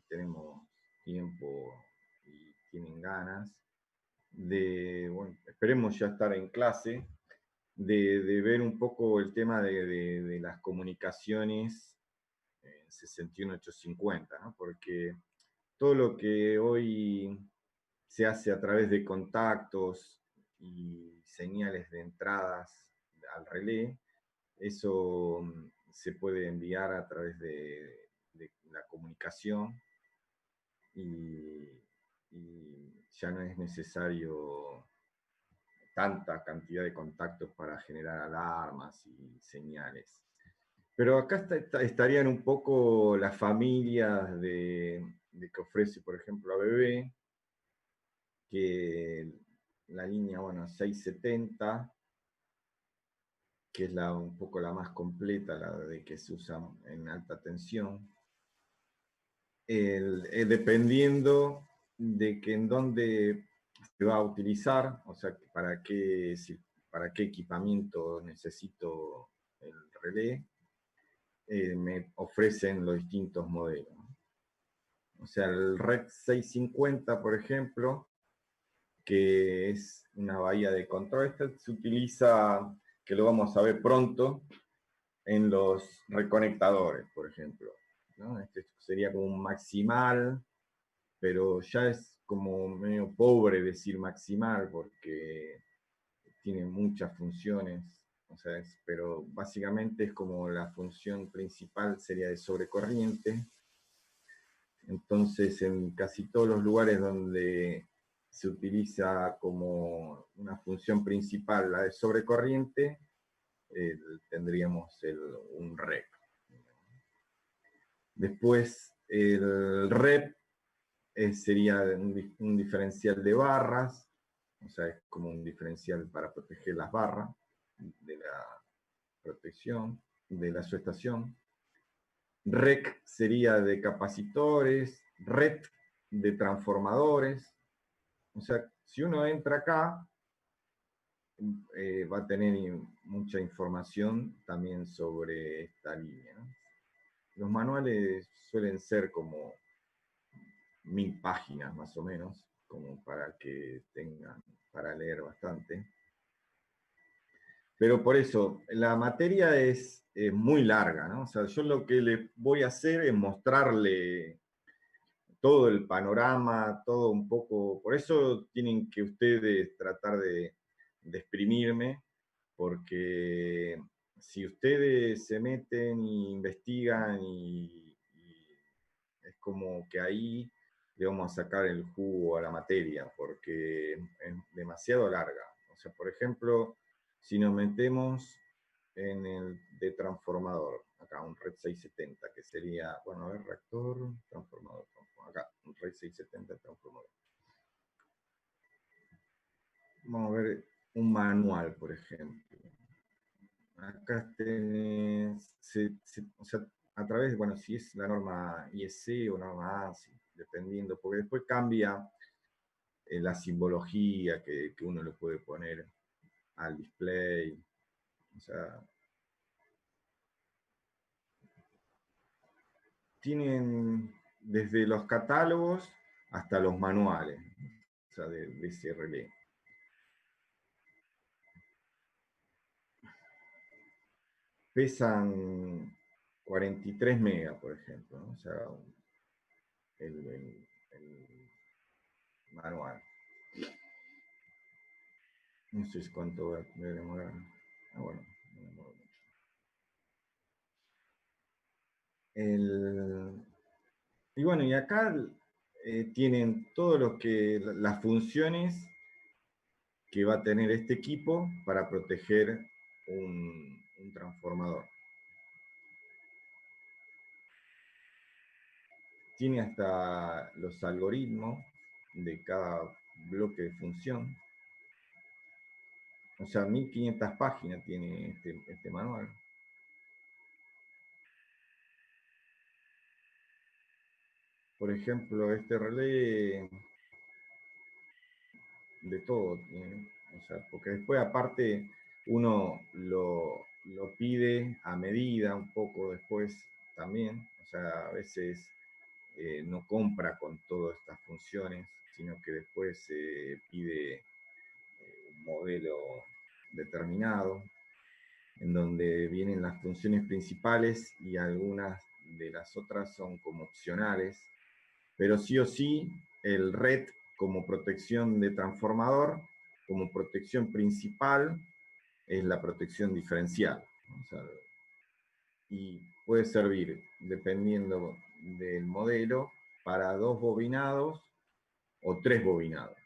tenemos tiempo y tienen ganas bueno, esperemos ya estar en clase, de ver un poco el tema de las comunicaciones en 61850, ¿no? Porque todo lo que hoy se hace a través de contactos y señales de entradas al relé, eso se puede enviar a través de la comunicación y ya no es necesario tanta cantidad de contactos para generar alarmas y señales. Pero acá estarían un poco las familias de que ofrece, por ejemplo, ABB, que la línea, bueno, 670, que es un poco la más completa, la de que se usa en alta tensión, dependiendo de que en dónde se va a utilizar, o sea, para qué equipamiento necesito el relé, me ofrecen los distintos modelos. O sea, el REC 650, por ejemplo, que es una bahía de control, este se utiliza, que lo vamos a ver pronto, en los reconectadores, por ejemplo, ¿no? Este sería como un maximal, pero ya es como medio pobre decir maximal, porque tiene muchas funciones, o sea, pero básicamente es como la función principal sería de sobrecorriente. Entonces, en casi todos los lugares donde se utiliza como una función principal la de sobrecorriente, tendríamos un REP. Después, el REP sería un diferencial de barras, o sea, es como un diferencial para proteger las barras de la protección, de la subestación. REC sería de capacitores, RET de transformadores. O sea, si uno entra acá, va a tener mucha información también sobre esta línea, ¿no? Los manuales suelen ser como 1000 páginas más o menos, como para que tengan para leer bastante. Pero por eso, la materia es muy larga, ¿no? O sea, yo lo que le voy a hacer es mostrarle todo el panorama, todo un poco. Por eso tienen que ustedes tratar de exprimirme, porque si ustedes se meten e investigan y es como que ahí le vamos a sacar el jugo a la materia, porque es demasiado larga. O sea, por ejemplo, si nos metemos en el de transformador, acá un RED 670, que sería, bueno, a ver, reactor, transformador, acá, un RED 670 transformador. Vamos a ver un manual, por ejemplo. Acá tenés, o sea, a través, bueno, si es la norma IEC o norma ANSI, dependiendo, porque después cambia la simbología que uno le puede poner al display. O sea, tienen desde los catálogos hasta los manuales, o sea, de ese relé. Pesan 43 megas, por ejemplo, ¿no? O sea, el manual. No sé cuánto va a demorar. Ah, bueno, no demora mucho. Y bueno, y acá tienen todo lo que, las funciones que va a tener este equipo para proteger un transformador. Tiene hasta los algoritmos de cada bloque de función. O sea, 1500 páginas tiene este manual. Por ejemplo, este relé de todo tiene. O sea, porque después aparte uno lo pide a medida un poco después también. O sea, a veces no compra con todas estas funciones, sino que después se pide un modelo determinado, en donde vienen las funciones principales y algunas de las otras son como opcionales, pero sí o sí el RED como protección de transformador, como protección principal, es la protección diferencial. O sea, y puede servir, dependiendo del modelo, para 2 bobinados o 3 bobinados,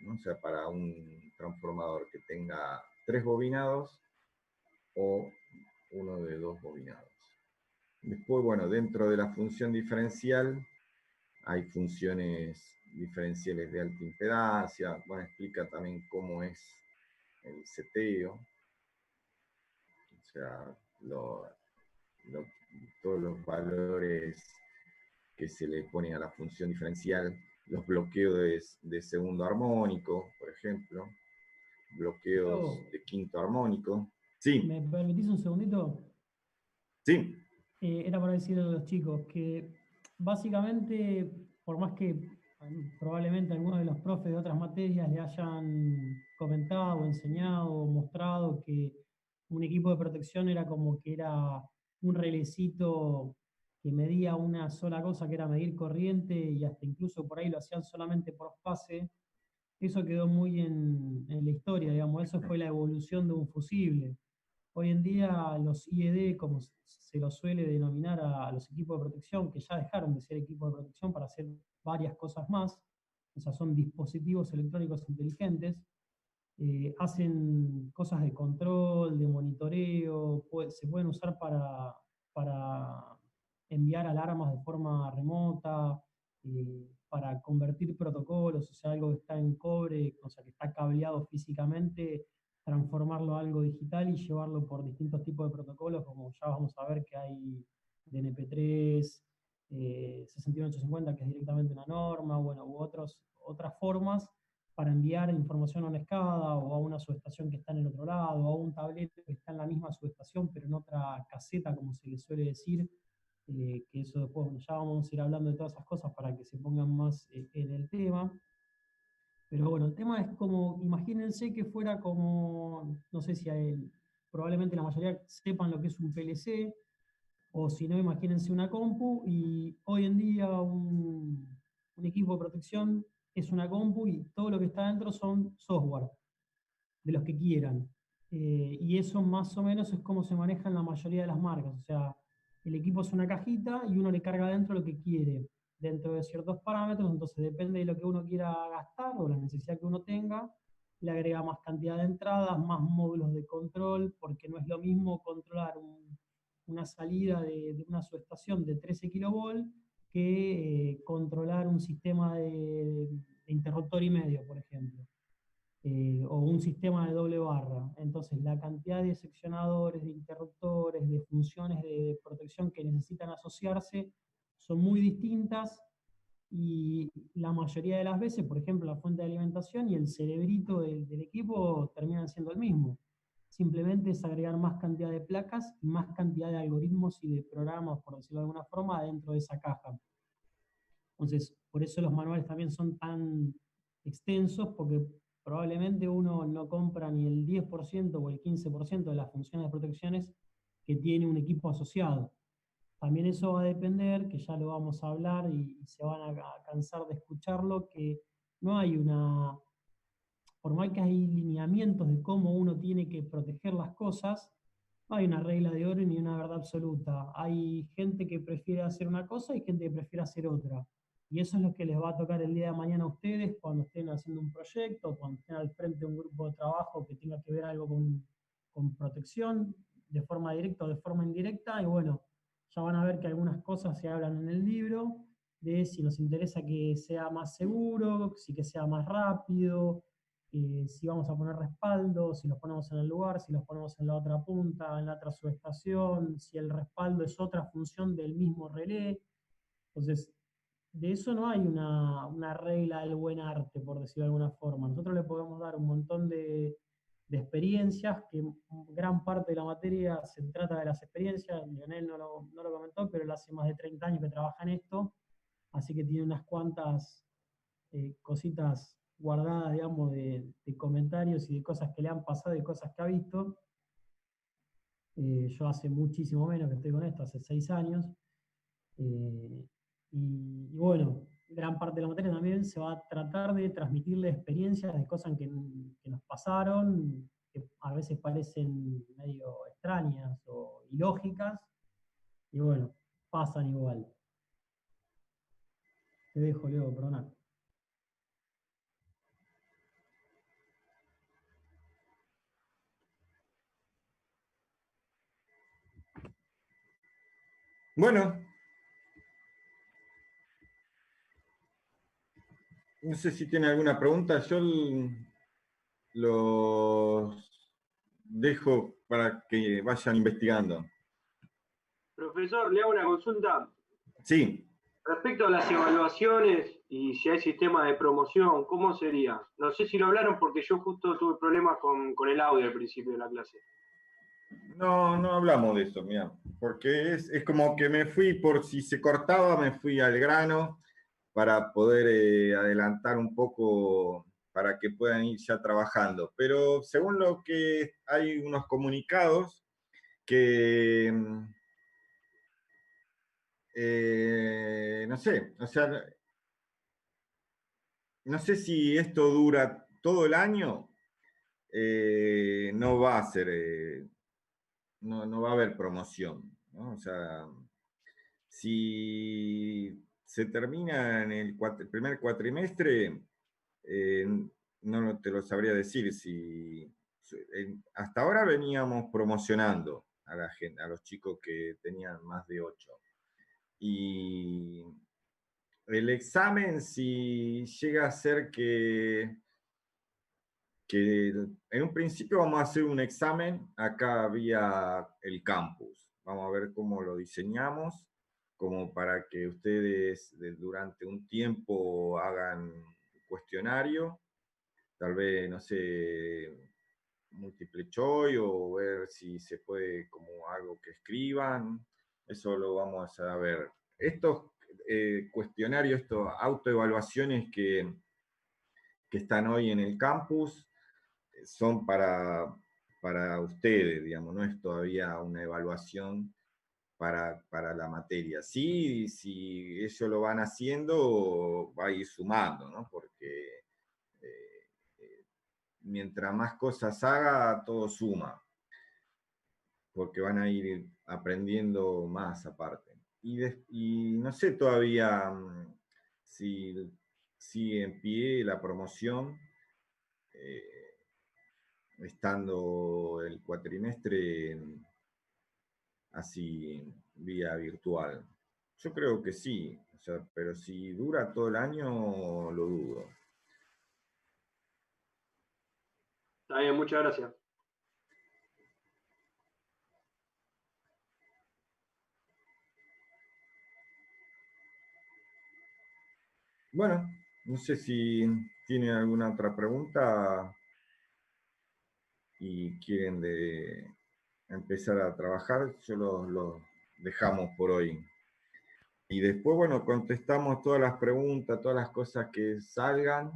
¿no? O sea, para un transformador que tenga 3 bobinados o uno de 2 bobinados. Después, bueno, dentro de la función diferencial hay funciones diferenciales de alta impedancia. Bueno, explica también cómo es el seteo. O sea, todos los valores que se le ponen a la función diferencial, los bloqueos de segundo armónico, por ejemplo, bloqueos de quinto armónico. Sí. ¿Me permitís un segundito? Sí. Era para decirle a los chicos que básicamente, por más que probablemente algunos de los profes de otras materias le hayan comentado, enseñado, mostrado que un equipo de protección era como que era un relecito que medía una sola cosa, que era medir corriente, y hasta incluso por ahí lo hacían solamente por fase, eso quedó muy en la historia, digamos, eso fue la evolución de un fusible. Hoy en día los IED, como se los suele denominar a los equipos de protección, que ya dejaron de ser equipos de protección para hacer varias cosas más, o sea, son dispositivos electrónicos inteligentes, hacen cosas de control, de monitoreo, se pueden usar para enviar alarmas de forma remota, para convertir protocolos, o sea, algo que está en cobre, o sea, que está cableado físicamente, transformarlo a algo digital y llevarlo por distintos tipos de protocolos, como ya vamos a ver que hay DNP3, 61850, que es directamente una norma, bueno, u otras formas para enviar información a una escada o a una subestación que está en el otro lado, o a un tablero que está en la misma subestación, pero en otra caseta, como se le suele decir, que eso después ya vamos a ir hablando de todas esas cosas para que se pongan más en el tema. Pero bueno, el tema es como, imagínense que fuera como, no sé si probablemente la mayoría sepan lo que es un PLC, o si no, imagínense una compu, y hoy en día un equipo de protección es una compu y todo lo que está dentro son software, de los que quieran. Y eso más o menos es como se maneja en la mayoría de las marcas. O sea, el equipo es una cajita y uno le carga dentro lo que quiere, dentro de ciertos parámetros, entonces depende de lo que uno quiera gastar o la necesidad que uno tenga, le agrega más cantidad de entradas, más módulos de control, porque no es lo mismo controlar una salida de una subestación de 13 kilovolts que controlar un sistema de interruptor y medio, por ejemplo, o un sistema de doble barra. Entonces, la cantidad de seccionadores, de interruptores, de funciones de protección que necesitan asociarse son muy distintas, y la mayoría de las veces, por ejemplo, la fuente de alimentación y el cerebrito del equipo terminan siendo el mismo. Simplemente es agregar más cantidad de placas y más cantidad de algoritmos y de programas, por decirlo de alguna forma, dentro de esa caja. Entonces, por eso los manuales también son tan extensos, porque probablemente uno no compra ni el 10% o el 15% de las funciones de protecciones que tiene un equipo asociado. También eso va a depender, que ya lo vamos a hablar y se van a cansar de escucharlo, que no hay por más que hay lineamientos de cómo uno tiene que proteger las cosas, no hay una regla de oro ni una verdad absoluta. Hay gente que prefiere hacer una cosa y gente que prefiere hacer otra. Y eso es lo que les va a tocar el día de mañana a ustedes cuando estén haciendo un proyecto, cuando estén al frente de un grupo de trabajo que tenga que ver algo con protección, de forma directa o de forma indirecta. Y bueno, ya van a ver que algunas cosas se hablan en el libro, de si nos interesa que sea más seguro, si que sea más rápido, si vamos a poner respaldo, si los ponemos en el lugar, si los ponemos en la otra punta, en la otra subestación, si el respaldo es otra función del mismo relé. Entonces, de eso no hay una regla del buen arte, por decirlo de alguna forma. Nosotros le podemos dar un montón de experiencias, que gran parte de la materia se trata de las experiencias. Lionel no lo comentó, pero él hace más de 30 años que trabaja en esto, así que tiene unas cuantas cositas guardadas, digamos, de comentarios y de cosas que le han pasado y cosas que ha visto. Yo hace muchísimo menos que estoy con esto, hace 6 años. Y bueno, gran parte de la materia también se va a tratar de transmitirle experiencias de cosas que nos pasaron, que a veces parecen medio extrañas o ilógicas, y bueno, pasan igual. Te dejo, Leo, perdona. Bueno, no sé si tiene alguna pregunta. Yo los dejo para que vayan investigando. Profesor, le hago una consulta. Sí. Respecto a las evaluaciones y si hay sistemas de promoción, ¿cómo sería? No sé si lo hablaron porque yo justo tuve problemas con el audio al principio de la clase. No, no hablamos de eso, mira, porque es como que me fui, por si se cortaba, me fui al grano para poder adelantar un poco para que puedan ir ya trabajando. Pero según lo que hay unos comunicados que, no sé, o sea, no sé si esto dura todo el año, no va a ser, no va a haber promoción, ¿no? O sea, si se termina en el primer cuatrimestre, eh, no te lo sabría decir. Hasta ahora veníamos promocionando a la gente, a los chicos que tenían más de 8. Y el examen, si llega a ser que en un principio vamos a hacer un examen acá vía el campus. Vamos a ver cómo lo diseñamos, como para que ustedes durante un tiempo hagan cuestionario, tal vez, no sé, múltiple choice o ver si se puede como algo que escriban. Eso lo vamos a ver. Estos cuestionarios, estas autoevaluaciones que están hoy en el campus, son para ustedes, digamos, no es todavía una evaluación para la materia. Sí, si ellos lo van haciendo, va a ir sumando, ¿no? Porque mientras más cosas haga, todo suma, porque van a ir aprendiendo más aparte. Y no sé todavía si sigue en pie la promoción, eh, estando el cuatrimestre así vía virtual. Yo creo que sí, o sea, pero si dura todo el año, lo dudo. Está bien, muchas gracias. Bueno, no sé si tienen alguna otra pregunta y quieren empezar a trabajar, yo los dejamos por hoy. Y después, bueno, contestamos todas las preguntas, todas las cosas que salgan.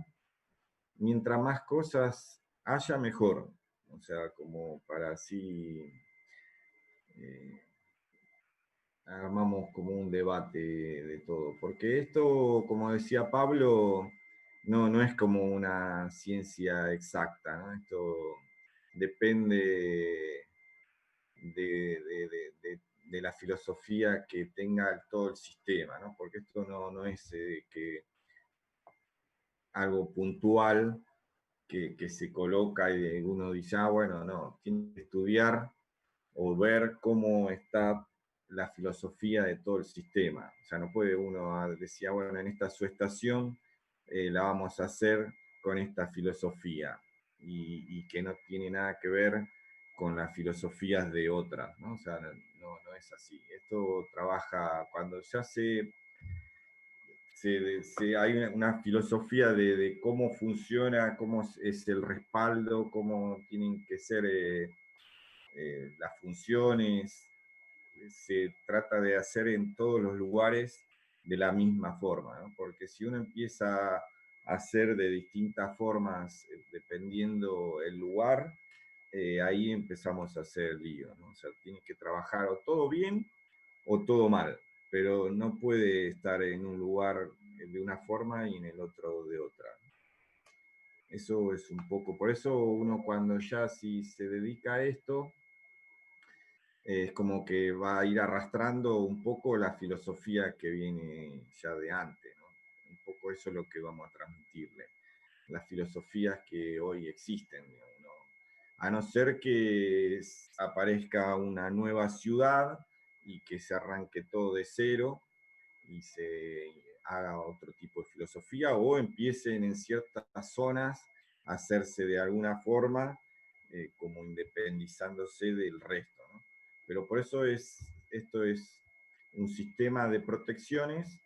Mientras más cosas haya, mejor. O sea, como para así eh, armamos como un debate de todo. Porque esto, como decía Pablo, no es como una ciencia exacta, ¿no? Esto depende de la filosofía que tenga todo el sistema, ¿no? Porque esto no es que algo puntual que se coloca y uno dice, ah, bueno, no, tiene que estudiar o ver cómo está la filosofía de todo el sistema. O sea, no puede uno decir, ah, bueno, en esta subestación la vamos a hacer con esta filosofía y que no tiene nada que ver con las filosofías de otras, ¿no? O sea, no es así. Esto trabaja cuando ya hay una filosofía de cómo funciona, cómo es el respaldo, cómo tienen que ser las funciones. Se trata de hacer en todos los lugares de la misma forma, ¿no? Porque si uno empieza a hacer de distintas formas, dependiendo el lugar, ahí empezamos a hacer lío, ¿no? O sea, tiene que trabajar o todo bien o todo mal, pero no puede estar en un lugar de una forma y en el otro de otra. Eso es un poco, por eso uno cuando ya si se dedica a esto, es como que va a ir arrastrando un poco la filosofía que viene ya de antes, ¿no? Un poco eso es lo que vamos a transmitirle, las filosofías que hoy existen, digamos, ¿no? A no ser que aparezca una nueva ciudad y que se arranque todo de cero y se haga otro tipo de filosofía, o empiecen en ciertas zonas a hacerse de alguna forma, como independizándose del resto, ¿no? Pero por eso esto es un sistema de protecciones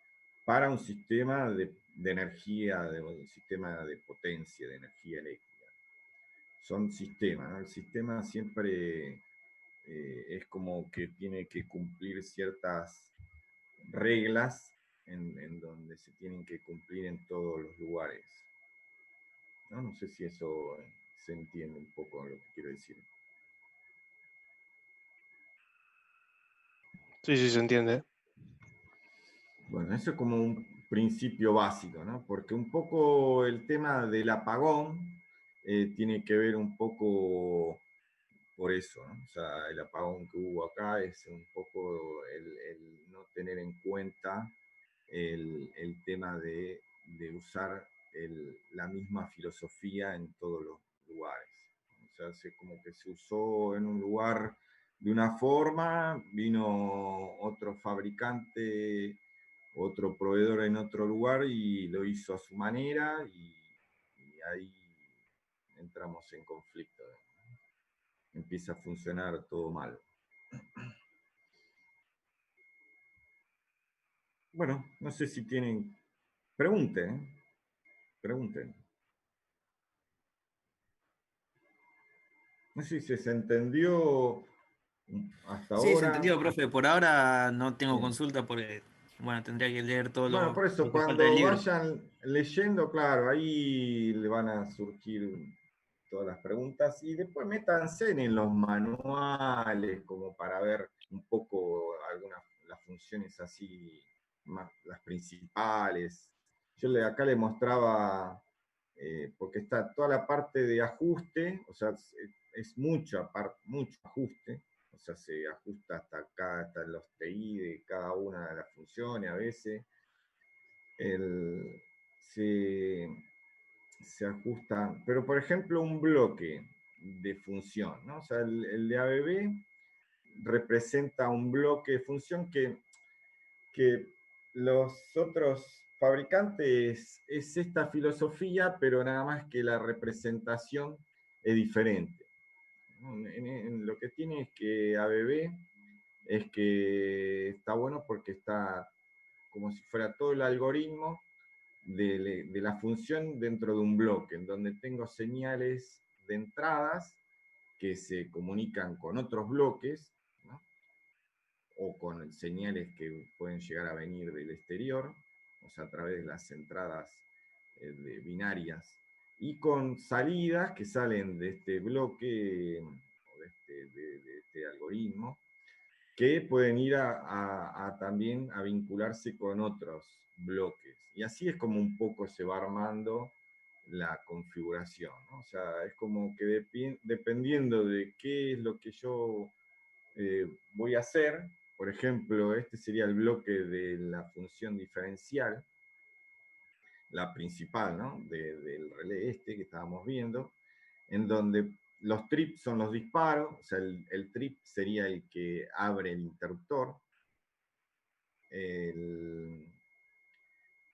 para un sistema de energía, un sistema de potencia, de energía eléctrica. Son sistemas, ¿no? El sistema siempre es como que tiene que cumplir ciertas reglas en donde se tienen que cumplir en todos los lugares. No, no sé si eso se entiende un poco lo que quiero decir. Sí, sí, se entiende. Bueno, eso es como un principio básico, ¿no? Porque un poco el tema del apagón tiene que ver un poco por eso, ¿no? O sea, el apagón que hubo acá es un poco el no tener en cuenta el tema de usar la misma filosofía en todos los lugares. O sea, como que se usó en un lugar de una forma, vino otro fabricante, otro proveedor en otro lugar y lo hizo a su manera y ahí entramos en conflicto. Empieza a funcionar todo mal. Bueno, no sé si tienen... Pregunten, ¿eh? Pregunten. No sé si se entendió hasta Sí, se ahora. entendió, profe. Por ahora no tengo Bien. consulta porque, bueno, tendría que leer todo Bueno, por eso lo que falta del cuando libro. vayan leyendo, claro, ahí le van a surgir todas las preguntas y después métanse en los manuales como para ver un poco algunas las funciones así, más, las principales. Acá le mostraba, porque está toda la parte de ajuste, o sea, es mucho ajuste, o sea, se ajusta hasta acá, hasta los TI de cada una de las funciones a veces. El, se, se ajusta, pero por ejemplo un bloque de función, ¿no? O sea, el de ABB representa un bloque de función que los otros fabricantes es esta filosofía, pero nada más que la representación es diferente. En lo que tiene es que ABB es que está bueno porque está como si fuera todo el algoritmo de la función dentro de un bloque, en donde tengo señales de entradas que se comunican con otros bloques, ¿no? O con señales que pueden llegar a venir del exterior, o sea, a través de las entradas binarias, y con salidas que salen de este bloque, o de este algoritmo, que pueden ir también a vincularse con otros bloques. Y así es como un poco se va armando la configuración, ¿no? O sea, es como que dependiendo de qué es lo que yo voy a hacer, por ejemplo, este sería el bloque de la función diferencial, la principal, ¿no? Del relé este que estábamos viendo, en donde los trips son los disparos, o sea, el trip sería el que abre el interruptor,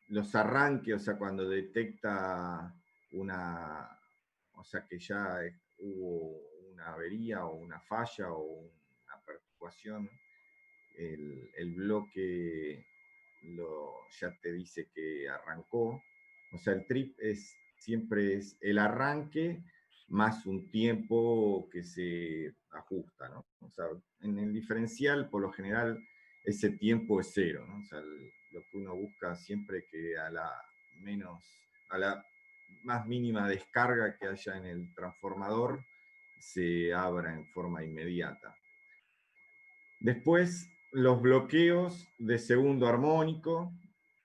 los arranques, o sea, cuando detecta o sea, que ya hubo una avería o una falla o una perturbación, el bloque ya te dice que arrancó. O sea, el trip siempre es el arranque más un tiempo que se ajusta, ¿no? O sea, en el diferencial, por lo general, ese tiempo es cero, ¿no? O sea, lo que uno busca siempre que a la más mínima descarga que haya en el transformador se abra en forma inmediata. Después, los bloqueos de segundo armónico,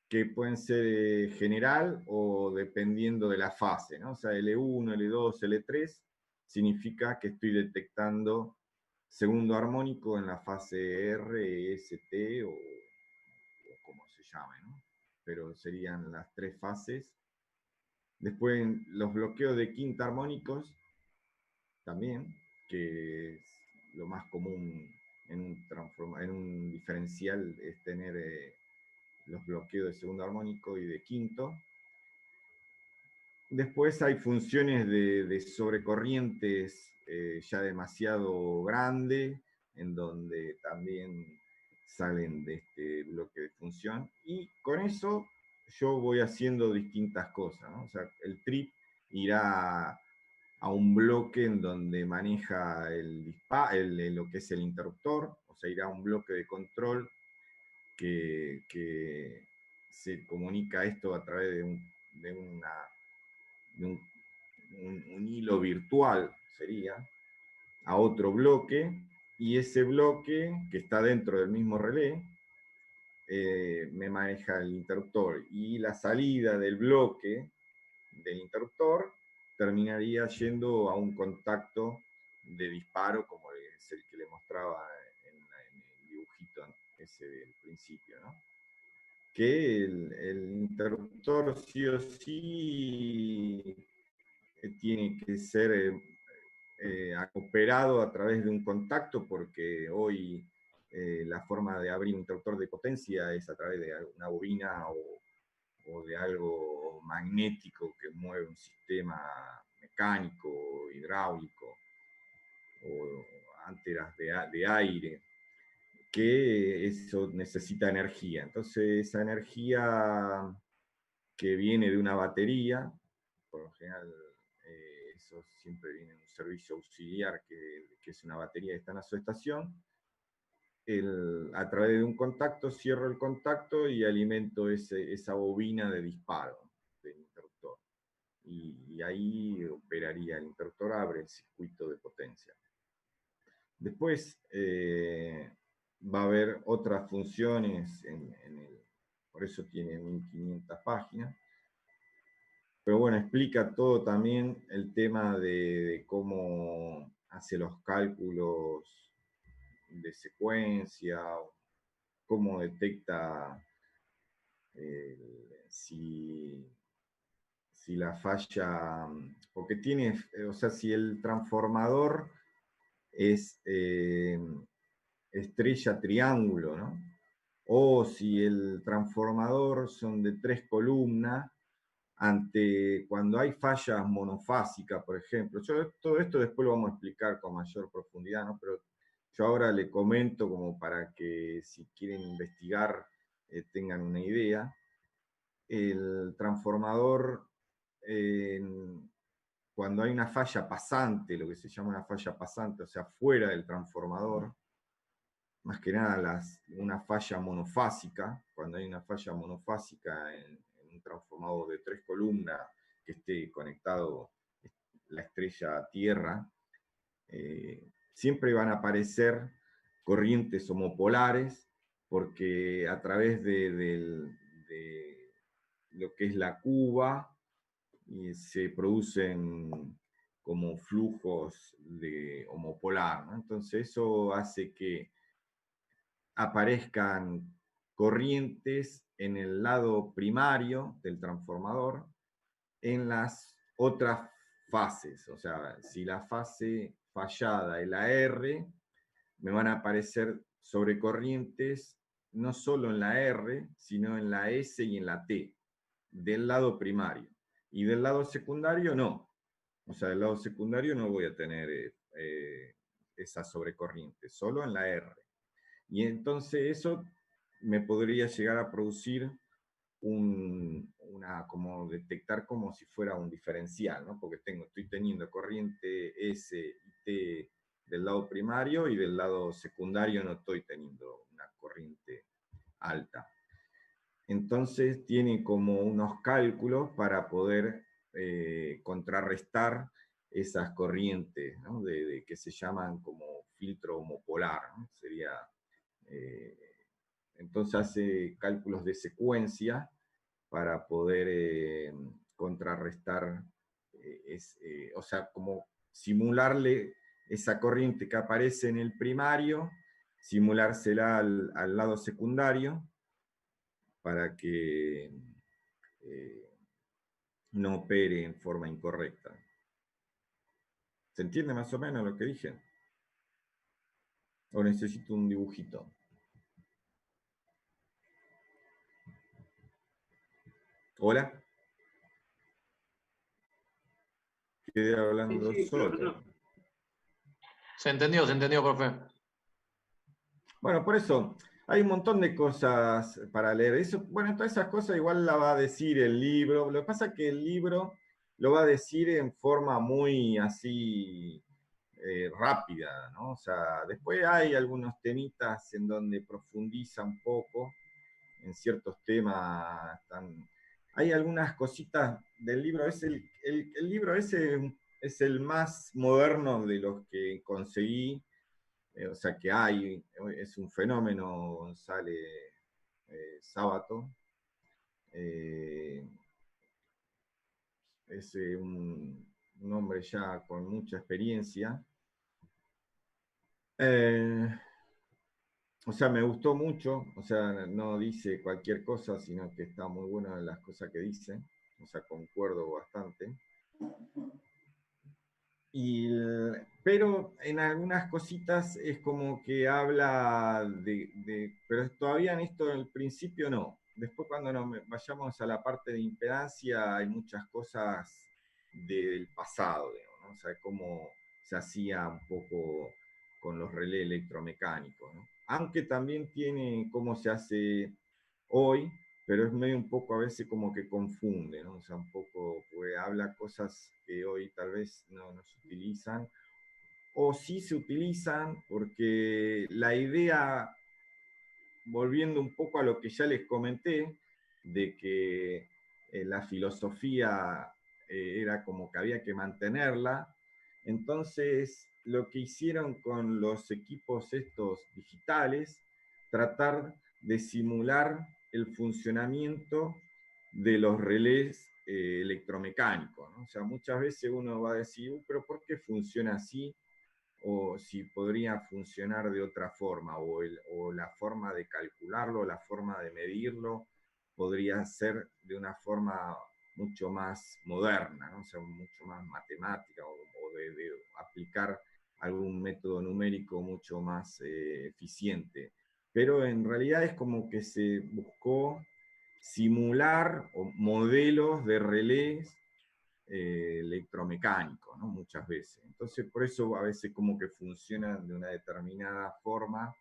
que pueden ser general o dependiendo de la fase, ¿no? O sea, L1, L2, L3, significa que estoy detectando segundo armónico en la fase R, ST o como se llame, ¿no? Pero serían las tres fases. Después, los bloqueos de quinta armónicos, también, que es lo más común en un diferencial, es tener los bloqueos de segundo armónico y de quinto. Después hay funciones de sobrecorrientes ya demasiado grande, en donde también salen de este bloque de función. Y con eso yo voy haciendo distintas cosas, ¿no? O sea, el trip irá a un bloque en donde maneja lo que es el interruptor, o sea, irá a un bloque de control que se comunica esto a través de un hilo virtual, sería, a otro bloque, y ese bloque, que está dentro del mismo relé, me maneja el interruptor, y la salida del bloque del interruptor terminaría yendo a un contacto de disparo, como es el que le mostraba en el dibujito ese del principio, ¿no? Que el interruptor sí o sí tiene que ser operado a través de un contacto, porque hoy la forma de abrir un interruptor de potencia es a través de una bobina o de algo magnético que mueve un sistema mecánico, hidráulico, o anteras de aire, que eso necesita energía. Entonces esa energía que viene de una batería, por lo general eso siempre viene en un servicio auxiliar que es una batería que está en la subestación, a través de un contacto cierro el contacto y alimento esa bobina de disparo del interruptor. Y ahí operaría el interruptor, abre el circuito de potencia. Después va a haber otras funciones, por eso tiene 1500 páginas. Pero bueno, explica todo también el tema de cómo hace los cálculos de secuencia, cómo detecta si la falla, porque tiene, o sea, si el transformador es estrella triángulo, ¿no? O si el transformador son de 3 columnas, cuando hay fallas monofásicas, por ejemplo. Todo esto después lo vamos a explicar con mayor profundidad, ¿no? Pero yo ahora le comento como para que si quieren investigar tengan una idea. El transformador, cuando hay una falla pasante, lo que se llama una falla pasante, o sea, fuera del transformador, más que nada una falla monofásica, cuando hay una falla monofásica en un transformador de 3 columnas que esté conectado la estrella a Tierra, siempre van a aparecer corrientes homopolares, porque a través de lo que es la cuba se producen como flujos de homopolar, ¿no? Entonces eso hace que aparezcan corrientes en el lado primario del transformador en las otras fases. O sea, si la fase fallada es la R, me van a aparecer sobrecorrientes no solo en la R, sino en la S y en la T, del lado primario. Y del lado secundario no. O sea, del lado secundario no voy a tener esa sobrecorriente, solo en la R. Y entonces eso me podría llegar a producir como detectar como si fuera un diferencial, ¿no? Porque estoy teniendo corriente S y T del lado primario y del lado secundario no estoy teniendo una corriente alta. Entonces tiene como unos cálculos para poder contrarrestar esas corrientes, ¿no? que se llaman como filtro homopolar, ¿no? Sería, entonces hace cálculos de secuencia para poder contrarrestar, o sea, como simularle esa corriente que aparece en el primario, simulársela al lado secundario, para que no opere en forma incorrecta. ¿Se entiende más o menos lo que dije? ¿O necesito un dibujito? ¿Hola? Quedé hablando solo. Se entendió, profe. Bueno, por eso hay un montón de cosas para leer. Bueno, todas esas cosas igual la va a decir el libro. Lo que pasa es que el libro lo va a decir en forma muy así rápida, ¿no? O sea, después hay algunos temitas en donde profundiza un poco, en ciertos temas, hay algunas cositas del libro, el libro ese es el más moderno de los que conseguí, o sea que hay, es un fenómeno, González Sábato. Es un hombre ya con mucha experiencia. O sea, me gustó mucho, o sea, no dice cualquier cosa, sino que está muy buena las cosas que dice, o sea, concuerdo bastante. Pero en algunas cositas es como que habla pero todavía en esto, en el principio no. Después cuando vayamos a la parte de impedancia hay muchas cosas del pasado, digamos, ¿no? O sea, cómo se hacía un poco con los relés electromecánicos, ¿no? Aunque también tiene cómo se hace hoy, pero es medio un poco a veces como que confunde, ¿no? O sea, un poco, pues habla cosas que hoy tal vez no se utilizan, o sí se utilizan porque la idea, volviendo un poco a lo que ya les comenté, de que la filosofía era como que había que mantenerla, entonces lo que hicieron con los equipos estos digitales, tratar de simular el funcionamiento de los relés electromecánicos, ¿no? O sea, muchas veces uno va a decir, pero ¿por qué funciona así? O si podría funcionar de otra forma, o la forma de calcularlo, la forma de medirlo, podría ser de una forma mucho más moderna, ¿no? O sea, mucho más matemática, o de aplicar algún método numérico mucho más eficiente. Pero en realidad es como que se buscó simular modelos de relés electromecánico, ¿no? Muchas veces. Entonces, por eso a veces como que funcionan de una determinada forma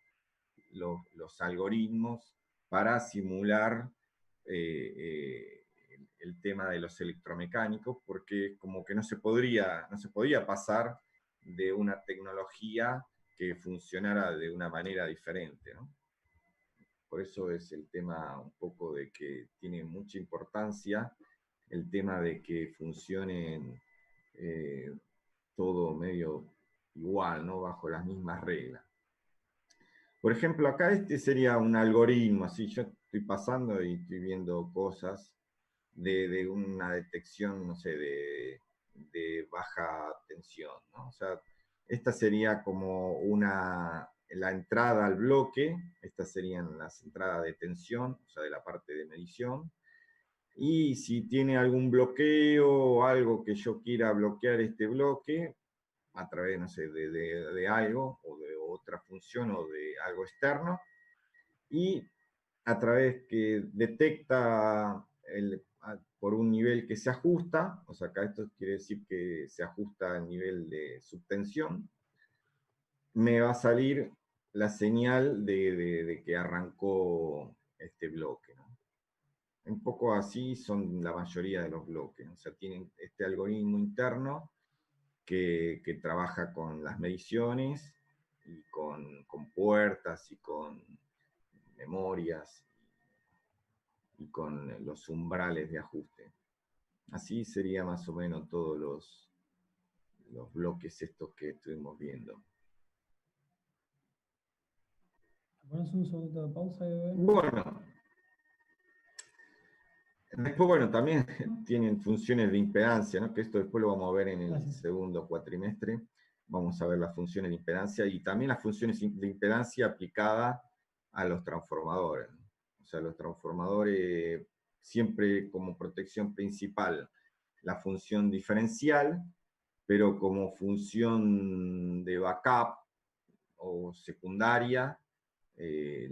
los algoritmos para simular el tema de los electromecánicos, porque como que no se podía pasar de una tecnología que funcionara de una manera diferente, ¿no? Por eso es el tema un poco de que tiene mucha importancia el tema de que funcionen todo medio igual, ¿no? Bajo las mismas reglas. Por ejemplo, acá este sería un algoritmo, así yo estoy pasando y estoy viendo cosas de una detección, no sé, de baja tensión, ¿no? O sea, esta sería como la entrada al bloque, estas serían las entradas de tensión, o sea, de la parte de medición, y si tiene algún bloqueo o algo que yo quiera bloquear este bloque, a través, no sé, de algo, o de otra función, o de algo externo, y a través que detecta por un nivel que se ajusta, o sea, acá esto quiere decir que se ajusta al nivel de subtensión, me va a salir la señal de que arrancó este bloque, ¿no? Un poco así son la mayoría de los bloques, ¿no? O sea, tienen este algoritmo interno que trabaja con las mediciones y con puertas y con memorias y con los umbrales de ajuste. Así sería más o menos todos los bloques estos que estuvimos viendo. ¿Pones un segundo de pausa, bebé? Bueno, después, bueno, también tienen funciones de impedancia, ¿no? Que esto después lo vamos a ver en el segundo cuatrimestre. Vamos a ver las funciones de impedancia y también las funciones de impedancia aplicadas a los transformadores, ¿no? O sea, los transformadores siempre como protección principal la función diferencial, pero como función de backup o secundaria, eh,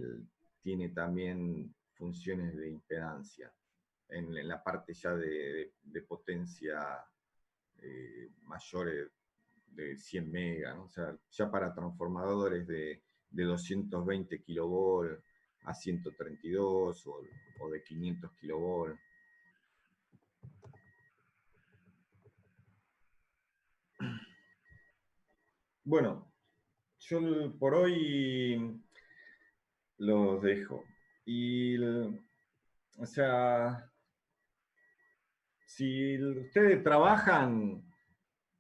tiene también funciones de impedancia en la parte ya de potencia mayores de 100 megas, ¿no? O sea, ya para transformadores de 220 kilovolt a 132 o de 500 kilovolt. Bueno, yo por hoy los dejo. O sea, si ustedes trabajan,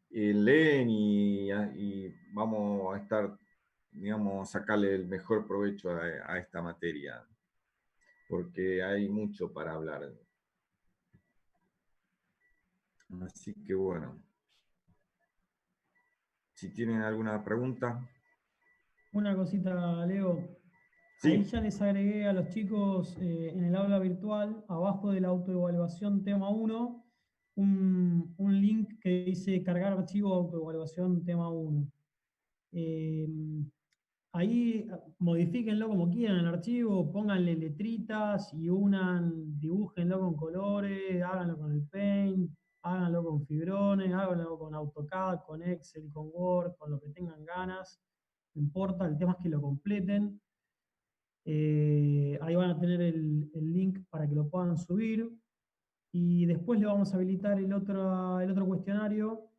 leen y vamos a estar, digamos, sacarle el mejor provecho a esta materia, porque hay mucho para hablar. Así que bueno, si tienen alguna pregunta. Una cosita, Leo. Ahí Sí, ya les agregué a los chicos en el aula virtual, abajo de la autoevaluación tema 1, un link que dice cargar archivo autoevaluación tema 1. Eh, Ahí modifíquenlo como quieran el archivo, pónganle letritas y dibújenlo con colores, háganlo con el Paint, háganlo con fibrones, háganlo con AutoCAD, con Excel, con Word, con lo que tengan ganas. No importa, el tema es que lo completen. Ahí van a tener el link para que lo puedan subir. Y después le vamos a habilitar el otro cuestionario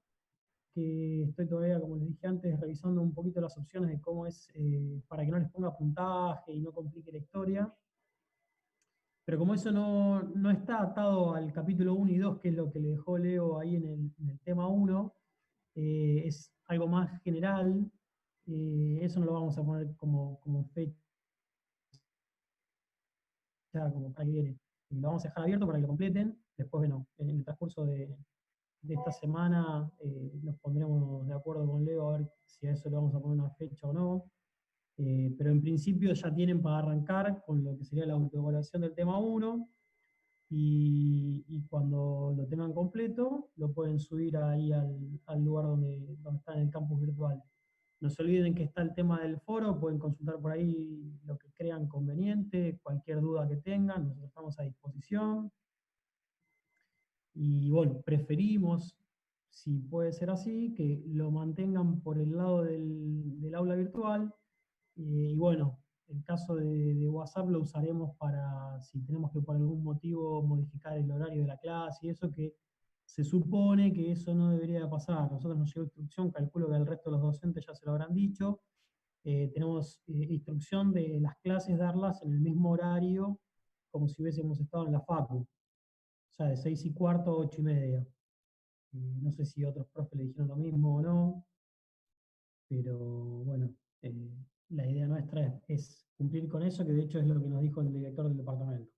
que estoy todavía, como les dije antes, revisando un poquito las opciones de cómo es, para que no les ponga puntaje y no complique la historia. Pero como eso no está atado al capítulo 1 y 2, que es lo que le dejó Leo ahí en el tema 1, es algo más general, eso no lo vamos a poner como fecha, como para que viene. Y lo vamos a dejar abierto para que lo completen. Después, bueno, en el transcurso de esta semana nos pondremos de acuerdo con Leo a ver si a eso le vamos a poner una fecha o no. Pero en principio ya tienen para arrancar con lo que sería la autoevaluación del tema 1 y cuando lo tengan completo lo pueden subir ahí al lugar donde está en el campus virtual. No se olviden que está el tema del foro, pueden consultar por ahí lo que crean conveniente, cualquier duda que tengan, nosotros estamos a disposición. Y bueno, preferimos, si puede ser así, que lo mantengan por el lado del aula virtual. Y bueno, el caso de WhatsApp lo usaremos para si tenemos que por algún motivo modificar el horario de la clase y eso, que se supone que eso no debería pasar. Nosotros nos llegó instrucción, calculo que el resto de los docentes ya se lo habrán dicho. Tenemos instrucción de las clases darlas en el mismo horario como si hubiésemos estado en la facu. O sea, de 6:15 a 8:30. No sé si otros profes le dijeron lo mismo o no, pero bueno, la idea nuestra es cumplir con eso, que de hecho es lo que nos dijo el director del departamento.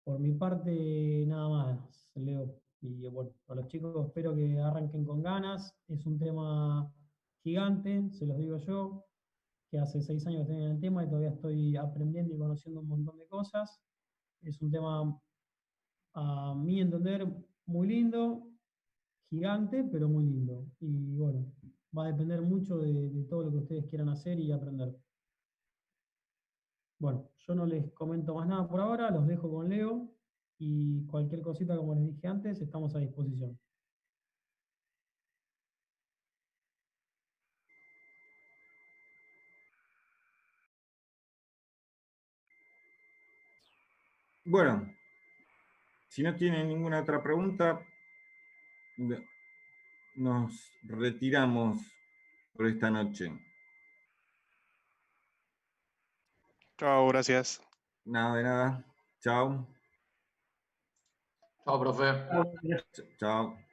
Por mi parte, nada más, Leo. Y bueno, a los chicos espero que arranquen con ganas. Es un tema gigante, se los digo yo, que hace 6 años que estoy en el tema y todavía estoy aprendiendo y conociendo un montón de cosas. Es un tema, a mi entender, muy lindo, gigante, pero muy lindo. Y bueno, va a depender mucho de todo lo que ustedes quieran hacer y aprender. Bueno, yo no les comento más nada por ahora, los dejo con Leo y cualquier cosita, como les dije antes, estamos a disposición. bueno, si no tienen ninguna otra pregunta, nos retiramos por esta noche. Chao, gracias. Nada de nada. Chao. Chao, profe. Chao.